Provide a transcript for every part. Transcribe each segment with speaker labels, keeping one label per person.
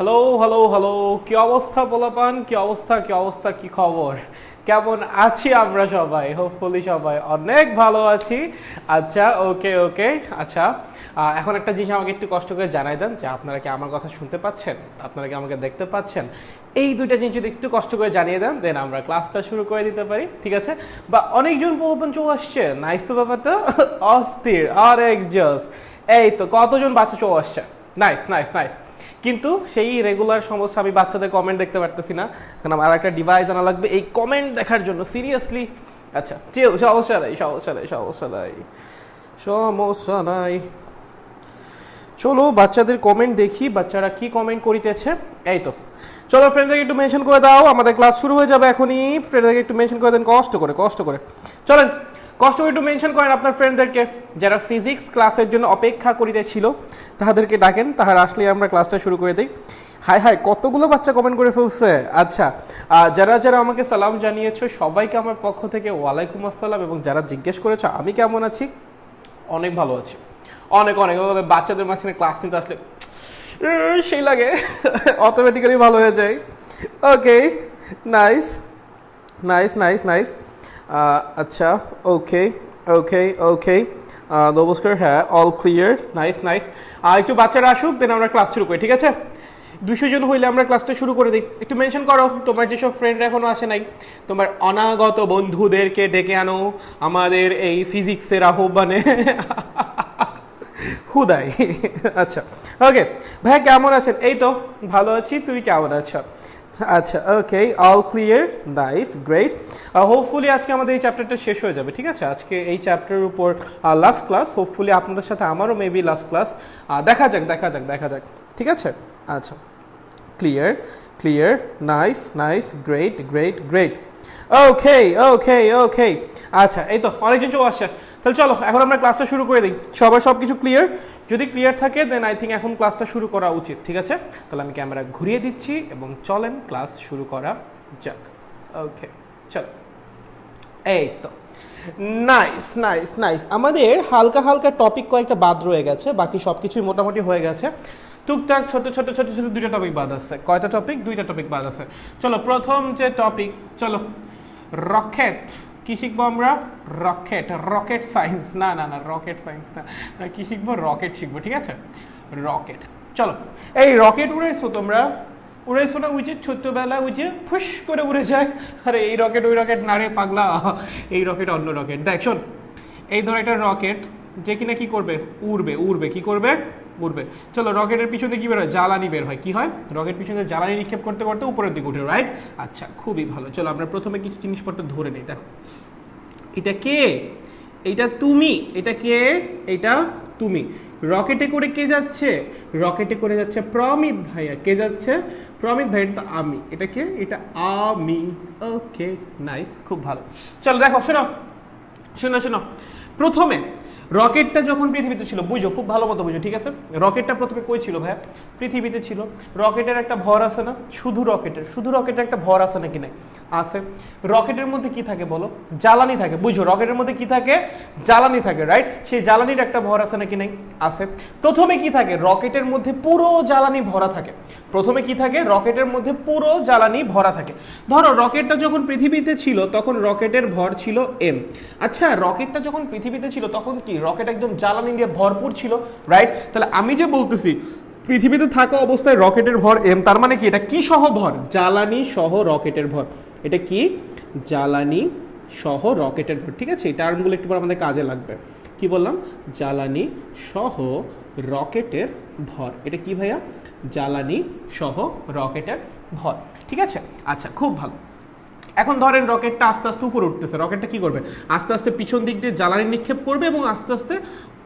Speaker 1: Hello hello hello, কি অবস্থা পোলাপান? কি অবস্থা, কি অবস্থা, কি খবর? কেমন আছি আমরা সবাই? হোপফুলি সবাই অনেক ভালো আছি। আচ্ছা, ওকে ওকে। আচ্ছা, এখন একটা জিনিস আমাকে একটু কষ্ট করে জানাই দেন যে আপনারা কি আমার কথা শুনতে পাচ্ছেন, আপনারা কি আমাকে দেখতে পাচ্ছেন? এই দুইটা জিনিস যদি একটু কষ্ট করে জানিয়ে দেন, দেন আমরা ক্লাসটা শুরু করে দিতে পারি, ঠিক আছে? বা অনেকজন পোলাপান চলে আসছে, নাইস তো ব্যাপারটা। অস্থির, আরেক জস। এই তো কতজন বাচ্চা চলে আসছে, নাইস নাইস নাইস। কিন্তু সেই রেগুলার সমস্যা, আমি বাচ্চাদের কমেন্ট দেখতে পারতেছি না, কারণ আমার একটা ডিভাইস আনা লাগবে এই কমেন্ট দেখার জন্য, সিরিয়াসলি। আচ্ছা চিল, সমস্যা নাই সমস্যা নাই সমস্যা নাই সমস্যা নাই। চলো বাচ্চাদের কমেন্ট দেখি, বাচ্চারা কি কমেন্ট করিতেছে। এই তো, চলো ফ্রেন্ডদেরকে একটু মেনশন করে দাও, আমাদের ক্লাস শুরু হয়ে যাবে এখনই। ফ্রেন্ডদেরকে একটু মেনশন করে দেন, কষ্ট করে কষ্ট করে। চলেন কষ্ট করে একটু মেনশন করেন আপনার ফ্রেন্ডদেরকে, যারা ফিজিক্স ক্লাসের জন্য অপেক্ষা করিতেছিল তাদেরকে ডাকেন, তাহারা আসলে আমরা ক্লাসটা শুরু করে দিই। হাই হাই, কতগুলো বাচ্চা কমেন্ট করে ফেলছে। আচ্ছা, যারা যারা আমাকে সালাম জানিয়েছো সবাইকে আমার পক্ষ থেকে ওয়ালাইকুম আসসালাম, এবং যারা জিজ্ঞেস করেছো আমি কেমন আছি, অনেক ভালো আছি, অনেক অনেক। বাচ্চাদের মাঝখানে ক্লাস নিতে আসলে সেই লাগে, অটোমেটিক্যালি ভালো হয়ে যায়। ওকে, নাইস নাইস নাইস নাইস। আচ্ছা, ওকে ওকে ওকে, নমস্কার, হ্যাঁ অল ক্লিয়ার, নাইস নাইস। একটু বাচ্চারা আসুক, দেন আমরা ক্লাস শুরু করি, ঠিক আছে? 200 জন হইলে আমরা ক্লাসটা শুরু করে দিই। একটু মেনশন করো তোমার যেসব ফ্রেন্ড এখনো আসে নাই, তোমার অনাগত বন্ধুদেরকে ডেকে আনো আমাদের এই ফিজিক্সের আহ্বানে। হুদাই। আচ্ছা, ওকে ভাইয়া কেমন আছেন? এই তো ভালো আছি, তুমি কেমন আছো? আচ্ছা, okay, all clear, nice, great. Hopefully আজকে আমাদের এই চ্যাপ্টারটা শেষ হয়ে যাবে, ঠিক আছে? আজকে এই চ্যাপ্টারের উপর লাস্ট ক্লাস, হোপফুলি আপনাদের সাথে আমারও মেবি লাস্ট ক্লাস। দেখা যাক দেখা যাক দেখা যাক, ঠিক আছে? আচ্ছা, clear clear, nice nice, great great great. Okay okay okay. আচ্ছা, এই তো অনেকজন চলে আসছে, তাহলে চলো এখন আমরা ক্লাসটা শুরু করে দিই। সবার সব কিছু ক্লিয়ার? যদি ক্লিয়ার থাকে দেন আই থিঙ্ক এখন ক্লাসটা শুরু করা উচিত, ঠিক আছে? তাহলে আমি ক্যামেরা ঘুরিয়ে দিচ্ছি এবং চলেন ক্লাস শুরু করা যাক। ওকে, চলো। এই তো, নাইস নাইস নাইস। আমাদের হালকা হালকা টপিক কয়েকটা বাদ রয়ে গেছে, বাকি সব কিছুই মোটামুটি হয়ে গেছে। টুকটাক ছোট ছোট ছোট ছোট দুইটা টপিক বাদ আছে। কয়টা টপিক? দুইটা টপিক বাদ আছে। চলো প্রথম যে টপিক, চলো রকেট। কি শিখবো আমরা? রকেট, রকেট সায়েন্স না না না, রকেট সায়েন্স না, কি শিখবো? রকেট শিখবো, ঠিক আছে? রকেট। চলো, এই রকেট উড়াইছো তোমরা? উড়াইছো না? উঠে ছোট্টবেলা উঠে ফুস করে উড়ে যায়। আরে এই রকেট ওই রকেট না রে পাগলা, এই রকেট অন্য রকেট। দেখ শোন, এই ধর একটা রকেট যে কিনা কি করবে? উড়বে উড়বে, কি করবে? উড়বে। চলো, রকেটের পিছনে কি বের হয়? জ্বালানি বের হয়। কি হয়? রকেট পিছনে জ্বালানি নিক্ষেপ করতে করতে উপরের দিকে উঠে, রাইট? আচ্ছা, খুবই ভালো। চলো আমরা প্রথমে কিছু জিনিসপত্র ধরে নিই। দেখো, এটা কে? এটা তুমি। এটা কে? এটা তুমি। রকেটে করে কে যাচ্ছে? রকেটে করে যাচ্ছে প্রমিত ভাইয়া। কে যাচ্ছে? প্রমিত ভাই। এটা আমি। এটা কে? এটা আমি। ওকে, নাইস, খুব ভালো। চলো দেখো, শোনো শোনো শোনো, প্রথমে রকেটটা যখন পৃথিবীতে ছিল, বুঝো খুব ভালো মতো বুঝো, ঠিক আছে? রকেটটা প্রথমে কই ছিল ভাইয়া? পৃথিবীতে ছিল। রকেটের একটা ভর আছে না? শুধু রকেটের একটা ভর আছে নাকি নাই? আছে। রকেটের মধ্যে কি থাকে বলো? জ্বালানি থাকে। বুঝো, রকেটের মধ্যে কি থাকে? জ্বালানি থাকে, রাইট? সেই জ্বালানির একটা ভর আছে নাকি নাই? আছে। প্রথমে কি থাকে? রকেটের মধ্যে পুরো জ্বালানি ভরা থাকে। প্রথমে কি থাকে? রকেটের মধ্যে পুরো জ্বালানি ভরা থাকে। ধরো রকেটটা যখন পৃথিবীতে ছিল তখন রকেটের ভর ছিল m। আচ্ছা, রকেটটা যখন পৃথিবীতে ছিল তখন কি রকেট একদম জ্বালানি দিয়ে ভরপুর ছিল, রাইট? তাহলে আমি যে বলতেছি পৃথিবীতে থাকা অবস্থায় রকেটের ভর m, তার মানে কি এটা কি সহ ভর? জ্বালানি সহ রকেটের ভর। এটা কি? জ্বালানি সহ রকেটের ভর, ঠিক আছে? এই টার্মগুলো একটু পর আমাদের কাজে লাগবে। কি বললাম? জ্বালানি সহ রকেটের ভর। এটা কি ভাইয়া? জ্বালানি সহ রকেটের ভর, ঠিক আছে? আচ্ছা, খুব ভালো। এখন ধরেন রকেটটা আস্তে আস্তে উপরে উঠতেছে। রকেটটা কি করবে? আস্তে আস্তে পিছন দিক দিয়ে জ্বালানি নিক্ষেপ করবে এবং আস্তে আস্তে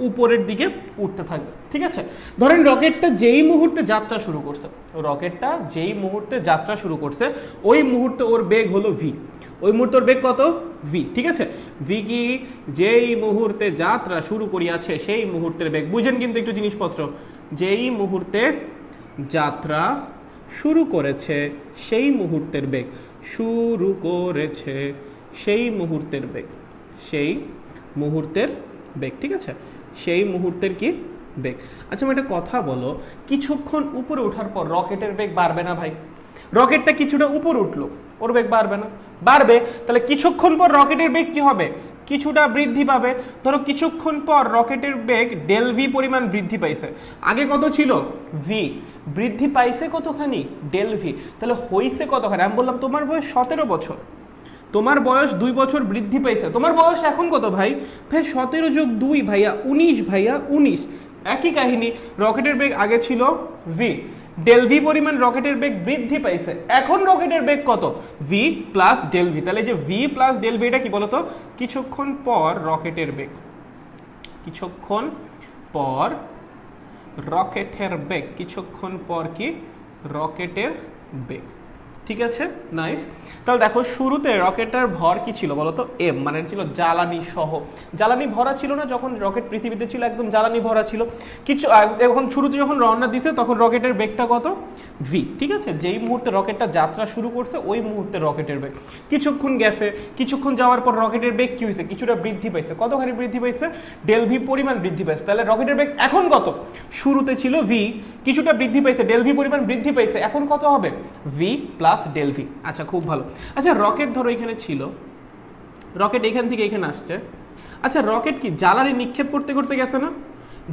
Speaker 1: উপরের দিকে উঠতে থাকবে, ঠিক আছে? ধরেন রকেটটা যেই মুহূর্তে যাত্রা শুরু করছে, রকেটটা যেই মুহূর্তে যাত্রা শুরু করছে ওই মুহূর্তে ওর বেগ হলো ভি। ওই মুহূর্তে ওর বেগ কত? ভি, ঠিক আছে? ভি কি? যেই মুহূর্তে যাত্রা শুরু করিয়াছে সেই মুহূর্তের বেগ। বুঝেন কিন্তু একটু জিনিসপত্র, যেই মুহূর্তে যাত্রা শুরু করেছে সেই মুহূর্তের বেগ। শুরু করেছে সেই মুহূর্তের বেগ, সেই মুহূর্তের বেগ, ঠিক আছে? সেই মুহূর্তের কি? বেগ। আচ্ছা আমি একটা কথা বলো, কিছুক্ষণ উপরে ওঠার পর রকেটের বেগ বাড়বে না ভাই? রকেটটা কিছুটা উপরে উঠলো, ওর বেগ বাড়বে না? বাড়বে। তাহলে কিছুক্ষণ পর রকেটের বেগ কি হবে? কিছুটা বৃদ্ধি পাবে। ধরো কিছুক্ষণ পর রকেটের বেগ ডেল ভি পরিমাণ বৃদ্ধি পাইছে। আগে কত ছিল? ভি। বৃদ্ধি পাইছে কতখানি? Del V. তাহলে হইছে কতখানি? আমি বললাম তোমার বয়স 17 বছর, তোমার বয়স 2 বছর বৃদ্ধি পাইছে। তোমার বয়স এখন কত ভাই? ভাই 17 যোগ 2 ভাইয়া 19 ভাইয়া 19। একই কাহিনী, রকেটের বেগ আগে ছিল ভি, ডেল ভি পরিমাণ রকেটের বেগ বৃদ্ধি পাইছে। এখন রকেটের বেগ কত? V plus del V. তাহলে যে ভি প্লাস ডেল ভি এটা কি বলতো? কিছুক্ষণ পর রকেটের বেগ, কিছুক্ষণ পর রকেটের বেগ, কিছুক্ষণ পর কি রকেটের বেগ। ঠিক আছে, নাইস। তাহলে দেখো শুরুতে রকেটের ভর কি ছিল বলতো? এম, মানে ছিল জ্বালানি সহ। জ্বালানি ভরা ছিল না যখন রকেট পৃথিবীতে ছিল, একদম জ্বালানি ভরা ছিল। কিছু এখন শুরুতে যখন রওনা দিছে তখন রকেটের বেগটা কত? ভি। ঠিক আছে, যেই মুহূর্তে রকেটটা যাত্রা শুরু করছে ওই মুহূর্তে রকেটের বেগ। কিছুক্ষণ গেছে, কিছুক্ষণ যাওয়ার পর রকেটের বেগ কি হয়েছে? কিছুটা বৃদ্ধি পাইছে। কতখানি বৃদ্ধি পাইছে? ডেল ভি পরিমাণ বৃদ্ধি পাইছে। তাহলে রকেটের বেগ এখন কত? শুরুতে ছিল ভি, কিছুটা বৃদ্ধি পাইছে, ডেল ভি পরিমাণ বৃদ্ধি পাইছে, এখন কত হবে? V plus del V. আচ্ছা খুব ভালো। আচ্ছা রকেট ধরো এখানে ছিল, রকেট এখান থেকে এখানে আসছে। আচ্ছা রকেট কি জ্বালানি নিক্ষেপ করতে করতে গেছে না?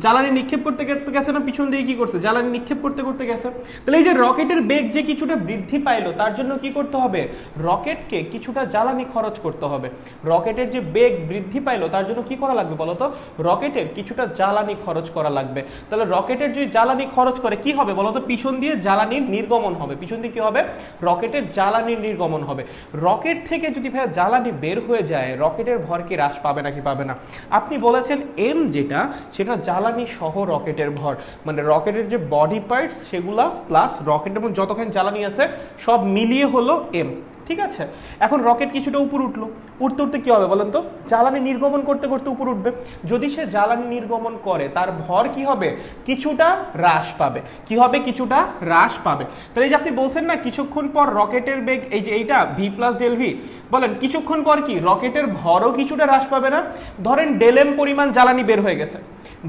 Speaker 1: জ্বালানি নিক্ষেপ করতে করতে গেছে না? পিছন দিকে কি করছে? জ্বালানি নিক্ষেপ করতে করতে গেছে। তাহলে এই যে রকেটের বেগ যে কিছুটা বৃদ্ধি পাইলো, তার জন্য কি করতে হবে? রকেটকে কিছুটা জ্বালানি খরচ করতে হবে। রকেটের যে বেগ বৃদ্ধি পাইলো তার জন্য কি করা লাগবে বলতো? রকেটের কিছুটা জ্বালানি খরচ করা লাগবে। তাহলে রকেটের যদি জ্বালানি খরচ করে কি হবে বলতো? পিছন দিয়ে জ্বালানির নির্গমন হবে। পিছন দিয়ে কি হবে? রকেটের জ্বালানির নির্গমন হবে। রকেট থেকে যদি ভাই জ্বালানি বের হয়ে যায়, রকেটের ভর কি হ্রাস পাবে নাকি পাবে না? আপনি বলেছেন এম যেটা, সেটা জ্বালানি সহ রকেটের ভর, মানে রকেটের যে বডি পার্টস সেগুলা প্লাস রকেটের মধ্যে যতখানি জ্বালানি আছে সব মিলিয়ে হলো এম। ঠিক আছে, এখন রকেট কিছুটা উপর উঠলো, উঠতে উঠতে কি হবে বলেন তো? জ্বালানি নির্গমন করতে করতে উপর উঠবে। যদি সে জ্বালানি নির্গমন করে তার ভর কি হবে? কিছুটা হ্রাস পাবে। কি হবে? কিছুটা হ্রাস পাবে। তাহলে এই যে আপনি বলছেন না কিছুক্ষণ পর রকেটের বেগ, এই যে এইটা ভি প্লাস ডেল ভি, বলেন কিছুক্ষণ পর কি রকেটের ভরও কিছুটা হ্রাস পাবে না? ধরেন ডেলেম পরিমাণ জ্বালানি বের হয়ে গেছে,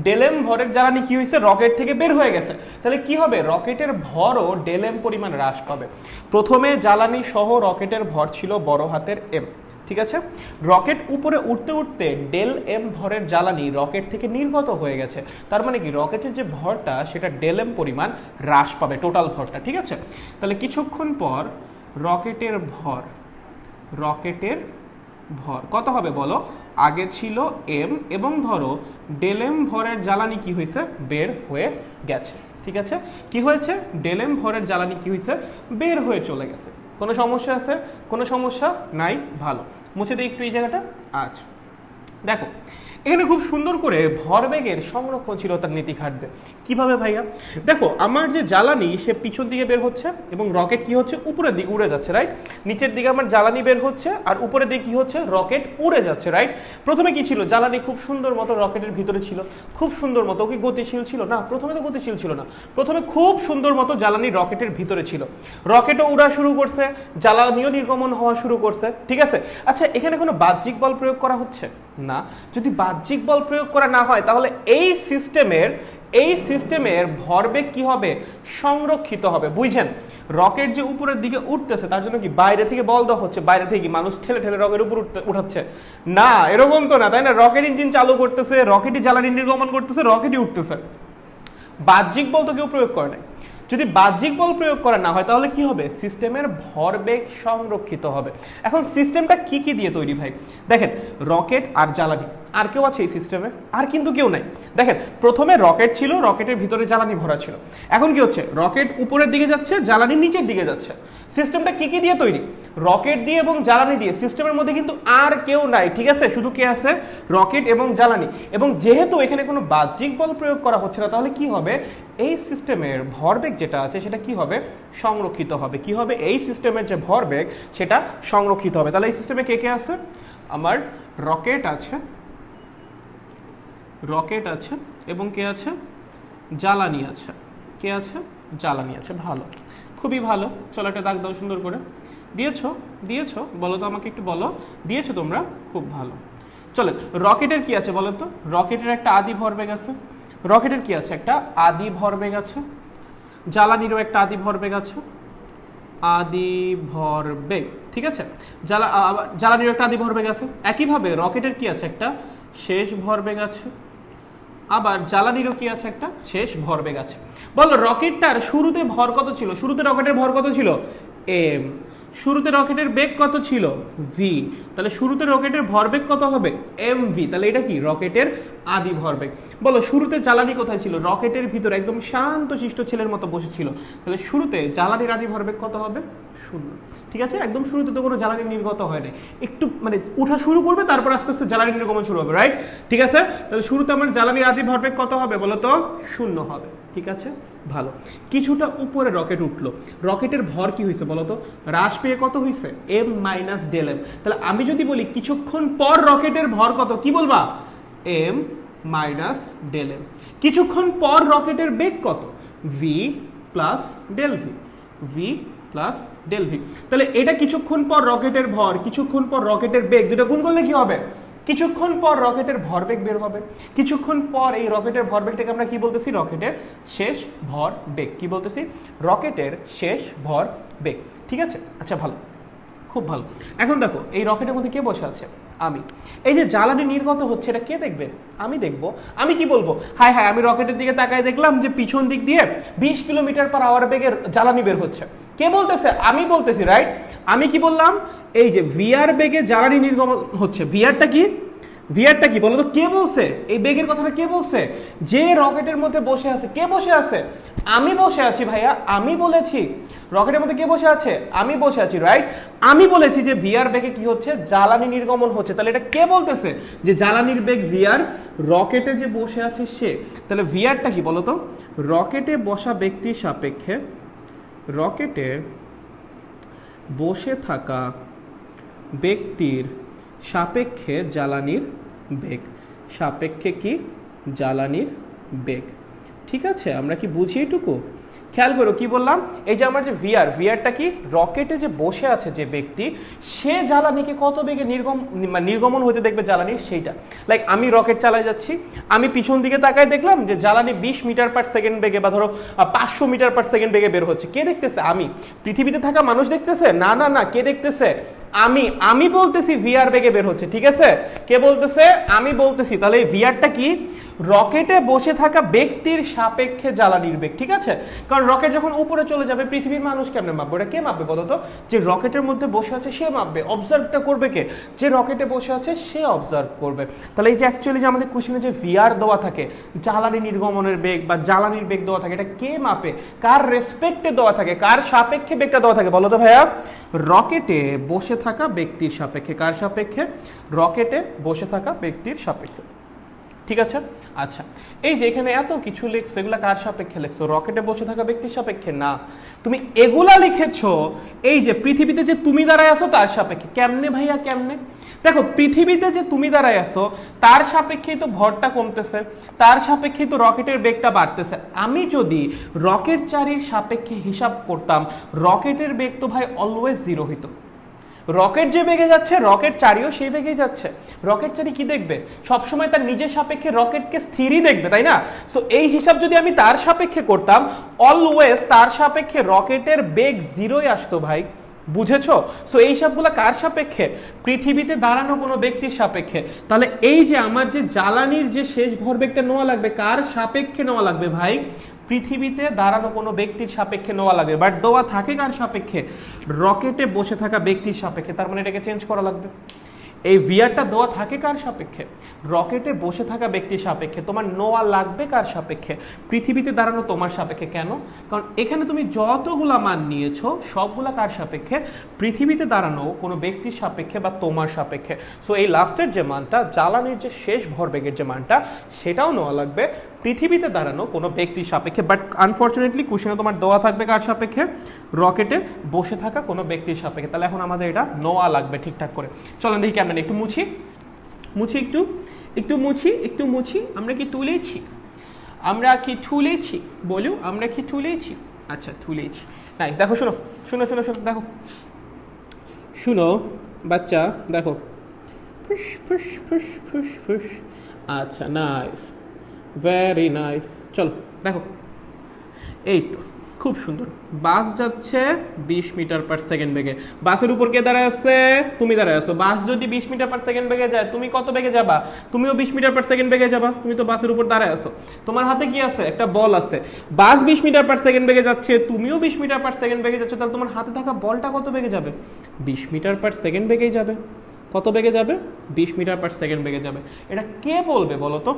Speaker 1: ডেলেম ভরের জ্বালানি কি হয়েছে? রকেট থেকে বের হয়ে গেছে। তাহলে কি হবে? রকেটের ভরও ডেলেম পরিমাণ হ্রাস পাবে। প্রথমে জ্বালানি সহ রকেটের ভর ছিল বড় হাতের এম। ঠিক আছে, রকেট উপরে উঠতে উঠতে ডেল এম ভরের জ্বালানি রকেট থেকে নির্গত হয়ে গেছে। তার মানে কি রকেটের যে ভরটা সেটা ডেল এম পরিমাণ হ্রাস পাবে, টোটাল ভরটা। ঠিক আছে, তাহলে কিছুক্ষণ পর রকেটের ভর, রকেটের ভর কত হবে বলো? আগে ছিল এম এবং ধরো ডেল এম ভরের জ্বালানি কি হয়েছে? বের হয়ে গেছে। ঠিক আছে, কি হয়েছে? ডেল এম ভরের জ্বালানি কি হয়েছে? বের হয়ে চলে গেছে। কোনো সমস্যা আছে? কোনো সমস্যা নাই? ভালো, মুছে দিই একটু এই জায়গাটা। আচ্ছা দেখো এখানে খুব সুন্দর করে ভরবেগের সংরক্ষণশীলতার নীতি খাটবে। কিভাবে ভাইয়া? দেখো আমার যে জ্বালানি সে পিছন দিকে বের হচ্ছে এবং রকেট কি হচ্ছে? উপরের দিকে উড়ে যাচ্ছে, রাইট? নিচের দিকে আমার জ্বালানি বের হচ্ছে আর উপরের দিকে কি হচ্ছে? রকেট উড়ে যাচ্ছে, রাইট? প্রথমে কি ছিল? জ্বালানি খুব সুন্দর মতো রকেটের ভিতরে ছিল, খুব সুন্দর মতো। কি গতিশীল ছিল না? প্রথমে তো গতিশীল ছিল না, প্রথমে খুব সুন্দর মতো জ্বালানি রকেটের ভিতরে ছিল। রকেটও উড়া শুরু করছে, জ্বালানিও নির্গমন হওয়া শুরু করছে। ঠিক আছে, আচ্ছা এখানে কোনো বাহ্যিক বল প্রয়োগ করা হচ্ছে না। যদি বাহ্যিক বল প্রয়োগ করা না হয় তাহলে এই সিস্টেমের ভরবেগ কি হবে? সংরক্ষিত হবে। বুঝছেন? রকেট যে উপরের দিকে উঠতেছে তার জন্য কি বাইরে থেকে বল দেওয়া হচ্ছে? বাইরে থেকে কি মানুষ ঠেলে ঠেলে রকেটের উপর উঠাচ্ছে? না, এরকম তো না, তাই না? রকেট ইঞ্জিন চালু করতেছে, রকেটই জ্বালানি নির্গমন করতেছে, রকেটই উঠতেছে। বাহ্যিক বল তো কেউ প্রয়োগ করে নাই। যদি বাহ্যিক বল প্রয়োগ করা না হয় তাহলে কি হবে? সিস্টেমের ভরবেগ সংরক্ষিত হবে। এখন সিস্টেমটা কি কি দিয়ে তৈরি ভাই? দেখেন রকেট আর জ্বালানি, আর কেউ আছে এই সিস্টেমে? আর কিন্তু কেউ নাই। দেখেন প্রথমে রকেট ছিল, রকেটের ভিতরে জ্বালানি ভরা ছিল। এখন কি হচ্ছে? রকেট উপরের দিকে যাচ্ছে, জ্বালানি নিচের দিকে যাচ্ছে। সিস্টেমটা কি কি দিয়ে তৈরি? রকেট দিয়ে এবং জ্বালানি দিয়ে। সিস্টেমের মধ্যে কিন্তু আর কেউ নাই। ঠিক আছে, শুধু কে আছে? রকেট এবং জ্বালানি। এবং যেহেতু এখানে কোনো বাহ্যিক বল প্রয়োগ করা হচ্ছে না তাহলে কি হবে? এই সিস্টেমের ভরবেগ যেটা আছে সেটা কি হবে? সংরক্ষিত হবে। কি হবে? এই সিস্টেমের যে ভরবেগ সেটা সংরক্ষিত হবে। তাহলে এই সিস্টেমে কে কে আছে? আমার রকেট আছে, রকেট আছে এবং কে আছে? জ্বালানি আছে। কে আছে? জ্বালানি আছে। ভালো, খুবই ভালো। চলো একটা দাগ দাও সুন্দর করে। দিয়েছো? দিয়েছো? বলো তো আমাকে একটু বলো, দিয়েছো তোমরা? খুব ভালো। চলেন রকেটের কি আছে বলো তো? রকেটের একটা আদি ভরবেগ আছে। রকেটের কি আছে, একটা আদি ভরবেগ আছে, জ্বালানিরও একটা আদি ভরবেগ আছে, আদি ভরবেগ, ঠিক আছে, জ্বালানির একটা আদি ভরবেগ আছে। একইভাবে রকেটের কি আছে, একটা শেষ ভরবেগ আছে, আবার জ্বালানিরও কি আছে, একটা শেষ ভরবেগ আছে। বলো রকেটটার শুরুতে ভর কত ছিল? শুরুতে রকেটের ভর কত ছিল? এম। শুরুতে রকেটের বেগ কত ছিল? ভি। তাহলে শুরুতে রকেটের ভরবেগ কত হবে? M V. তাহলে এটা কি? রকেটের আদি ভরবেগ। বলো শুরুতে জ্বালানি কোথায় ছিল? রকেটের ভিতরে একদম শান্ত শিষ্ট ছেলের মতো বসেছিল। তাহলে শুরুতে জ্বালানির আদি ভরবেগ কত হবে? 0। ঠিক আছে, একদম শুরুতে তো কোনো জ্বালানি নির্গত হয় নাই, একটু মানে উঠা শুরু করবে, তারপর আস্তে আস্তে জ্বালানি নির্গমন শুরু হবে, রাইট? ঠিক আছে, তাহলে শুরুতে আমার জ্বালানির আদি ভরবেগ কত হবে বলো তো? 0 হবে। ঠিক আছে, ভালো। কিছুটা উপরে রকেট উঠলো, রকেটের ভর কি হয়েছে বলো তো? হ্রাস পেয়ে কত হয়েছে? M minus del M. তাহলে আমি যদি বলি কিছুক্ষণ পর রকেটের ভর কত, কি বলবা? M minus del M. কিছুক্ষণ পর রকেটের বেগ কত? V plus del V, V plus del V. তাহলে এটা কিছুক্ষণ পর রকেটের ভর, কিছুক্ষণ পর রকেটের বেগ, দুটো গুণ করলে কি হবে? কিছুক্ষণ পর রকেটের ভরবেগ বের হবে। কিছুক্ষণ পর এই রকেটের ভরবেগটাকে আমরা কি বলতেছি? রকেটের শেষ ভরবেগ। কি বলতেছি? রকেটের শেষ ভরবেগ। ঠিক আছে, আচ্ছা ভালো, খুব ভালো। এখন দেখো এই রকেটের মধ্যে কে বসে আছে? আমি। এই যে জ্বালানি নির্গত হচ্ছে এটা কে দেখবে? আমি দেখবো। আমি কি বলবো? হায় হায়, আমি রকেটের দিকে তাকায় দেখলাম যে পিছন দিক দিয়ে 20 কিলোমিটার/আওয়ার বেগের জ্বালানি বের হচ্ছে। কে বলতেছে? আমি বলতেছি, রাইট? আমি কি বললাম? এই যে ভিআর বেগে জ্বালানি নির্গমন হচ্ছে। ভিআরটা কি? ভিআরটা কি বলো তো? কে বলছে এই বেগের কথাটা? কে বলছে? যে রকেটের মধ্যে বসে আছে। কে বসে আছে? আমি বসে আছি ভাইয়া, আমি বলেছি। রকেটের মধ্যে কে বসে আছে? আমি বসে আছি, রাইট? আমি বলেছি যে ভিআর বেগে কি হচ্ছে? জ্বালানি নির্গমন হচ্ছে। তাহলে এটা কে বলতেছে যে জ্বালানির বেগ ভিআর? রকেটে যে বসে আছে সে। তাহলে ভিআরটা কি বলো তো? রকেটে বসা ব্যক্তির সাপেক্ষে, রকেটে বসে থাকা ব্যক্তির সাপেক্ষে জ্বালানির বেগ। সাপেক্ষে কি? জ্বালানির বেগ। ঠিক আছে, আমরা কি বুঝি এটুকু? খেয়াল করো কি বললাম? এই যে আমার যে ভিআর, ভিআরটা কি? রকেটে যে বসে আছে যে ব্যক্তি, সে জ্বালানিকে কত বেগে নির্গমন হতে দেখবে জ্বালানির, সেইটা। লাইক আমি রকেট চালায় যাচ্ছি, আমি পিছন দিকে তাকায় দেখলাম যে জ্বালানি 20 মিটার/সেকেন্ড বেগে বা ধরো 500 মিটার/সেকেন্ড বেগে বের হচ্ছে। কে দেখতেছে? আমি। পৃথিবীতে থাকা মানুষ দেখতেছে? না না না, কে দেখতেছে? আমি। আমি বলতেছি ভিআর বেগে বের হচ্ছে। ঠিক আছে, কে বলতেছে? আমি বলতেছি। তাহলে এই ভিআরটা কি? রকেটে বসে থাকা ব্যক্তির সাপেক্ষে জ্বালানির বেগ। ঠিক আছে, কারণ রকেট যখন উপরে চলে যাবে পৃথিবীর মানুষ কেমনে মাপবে? ওটা কে মাপবে বলো তো? যে রকেটের মধ্যে বসে আছে সে মাপবে। অবজার্ভটা করবে কে? যে রকেটে বসে আছে সে অবজার্ভ করবে। তাহলে এই যে অ্যাকচুয়ালি যে আমাদের কোশ্চেনে যে ভিআর দেওয়া থাকে, জ্বালানি নির্গমনের বেগ বা জ্বালানির বেগ দেওয়া থাকে, এটা কে মাপে? কার রেসপেক্টে দেওয়া থাকে? কার সাপেক্ষে বেগটা দেওয়া থাকে বলো তো ভাইয়া? রকেটে বসে থাকা ব্যক্তির সাপেক্ষে। কার সাপেক্ষে? রকেটে বসে থাকা ব্যক্তির সাপেক্ষে। ঠিক আছে, আচ্ছা এই যে এখানে এত কিছু লিখছো, এগুলা কার সাপেক্ষে লিখছো? রকেটে বসে থাকা ব্যক্তির সাপেক্ষে না, তুমি এগুলা লিখেছো এই যে পৃথিবীতে যে তুমি দাঁড়ায় আছো তার সাপেক্ষে। কেমনে ভাইয়া, কেমনে? দেখো পৃথিবীতে যে তুমি দাঁড়ায় আছো তার সাপেক্ষেই তো ভরটা কমতেছে, তার সাপেক্ষেই তো রকেটের বেগটা বাড়তেছে। আমি যদি রকেট চারির সাপেক্ষে হিসাব করতাম, রকেটের বেগ তো ভাই অলওয়েজ 0 হইতো। রকেট যে বেগে যাচ্ছে, রকেট চারিও সেই বেগেই যাচ্ছে। রকেট চারি কি দেখবে? সবসময় তার নিজের সাপেক্ষে রকেটকে স্থিরই দেখবে, তাই না? সো এই হিসাব যদি আমি তার সাপেক্ষে করতাম, অলওয়েজ তার সাপেক্ষে রকেটের বেগ 0ই আসতো ভাই। বুঝেছো? সো এই সবগুলো কার সাপেক্ষে? পৃথিবীতে দাঁড়ানো কোনো ব্যক্তির সাপেক্ষে। তাহলে এই যে আমার যে জ্বালানির যে শেষ ভরবেগটা নেওয়া লাগবে, কার সাপেক্ষে নেওয়া লাগবে ভাই? পৃথিবীতে দাঁড়ানো কোনো ব্যক্তির সাপেক্ষে নেওয়া লাগবে। বাট দেওয়া থাকে কার সাপেক্ষে? রকেটে বসে থাকা ব্যক্তির সাপেক্ষে। তার মানে এটাকে চেঞ্জ করা লাগবে। এই ভিআরটা দেওয়া থাকে কার সাপেক্ষে? রকেটে বসে থাকা ব্যক্তির সাপেক্ষে। তোমার নেওয়া লাগবে কার সাপেক্ষে? পৃথিবীতে দাঁড়ানো তোমার সাপেক্ষে। কেন? কারণ এখানে তুমি যতগুলা মান নিয়েছো সবগুলা কার সাপেক্ষে? পৃথিবীতে দাঁড়ানো কোনো ব্যক্তির সাপেক্ষে বা তোমার সাপেক্ষে। সো এই লাস্টের যে মানটা, জ্বালানির যে শেষ ভরবেগের যে মানটা, সেটাও নেওয়া লাগবে পৃথিবীতে দাঁড়ানো কোনো ব্যক্তির সাপেক্ষে। বাট আনফর্চুনেটলি কোশ্চেনে তোমার দেওয়া থাকবে কার সাপেক্ষে? রকেটে বসে থাকা কোনো ব্যক্তির সাপেক্ষে। তাহলে এখন আমাদের এটা নেওয়া লাগবে ঠিকঠাক করে। চলেন দেখি কেমন, একটু মুছি একটু মুছি। আমরা কি তুলেছি? আমরা কি তুলেছি? বলো, আমরা কি তুলেছি? আচ্ছা তুলেছি। নাইস। দেখো শোনো শোনো শোনো শোনো, দেখো শুনো বাচ্চা, দেখো ফুস ফুস ফুস ফুস ফুস। আচ্ছা নাইস ভেরি নাইস। চলো দেখো, এই তো খুব সুন্দর। বাস যাচ্ছে 20 মিটার পার সেকেন্ড বেগে। বাসের উপর কে দাঁড়ায় আছে? তুমি দাঁড়ায় আছো। বাস যদি 20 মিটার পার সেকেন্ড বেগে যায়, তুমি কত বেগে যাবা? তুমিও 20 মিটার পার সেকেন্ড বেগে যাবা, তুমি তো বাসের উপর দাঁড়ায় আছো। তোমার হাতে কি আছে? একটা বল আছে। বাস 20 মিটার পার সেকেন্ড বেগে যাচ্ছে, তুমিও 20 মিটার পার সেকেন্ড বেগে যাচ্ছে, তাহলে তোমার হাতে থাকা বলটা কত বেগে যাবে? 20 মিটার পার সেকেন্ড বেগেই যাবে। কত বেগে যাবে? 20 মিটার পার সেকেন্ড বেগে যাবে। এটা কে বলবে বলো তো?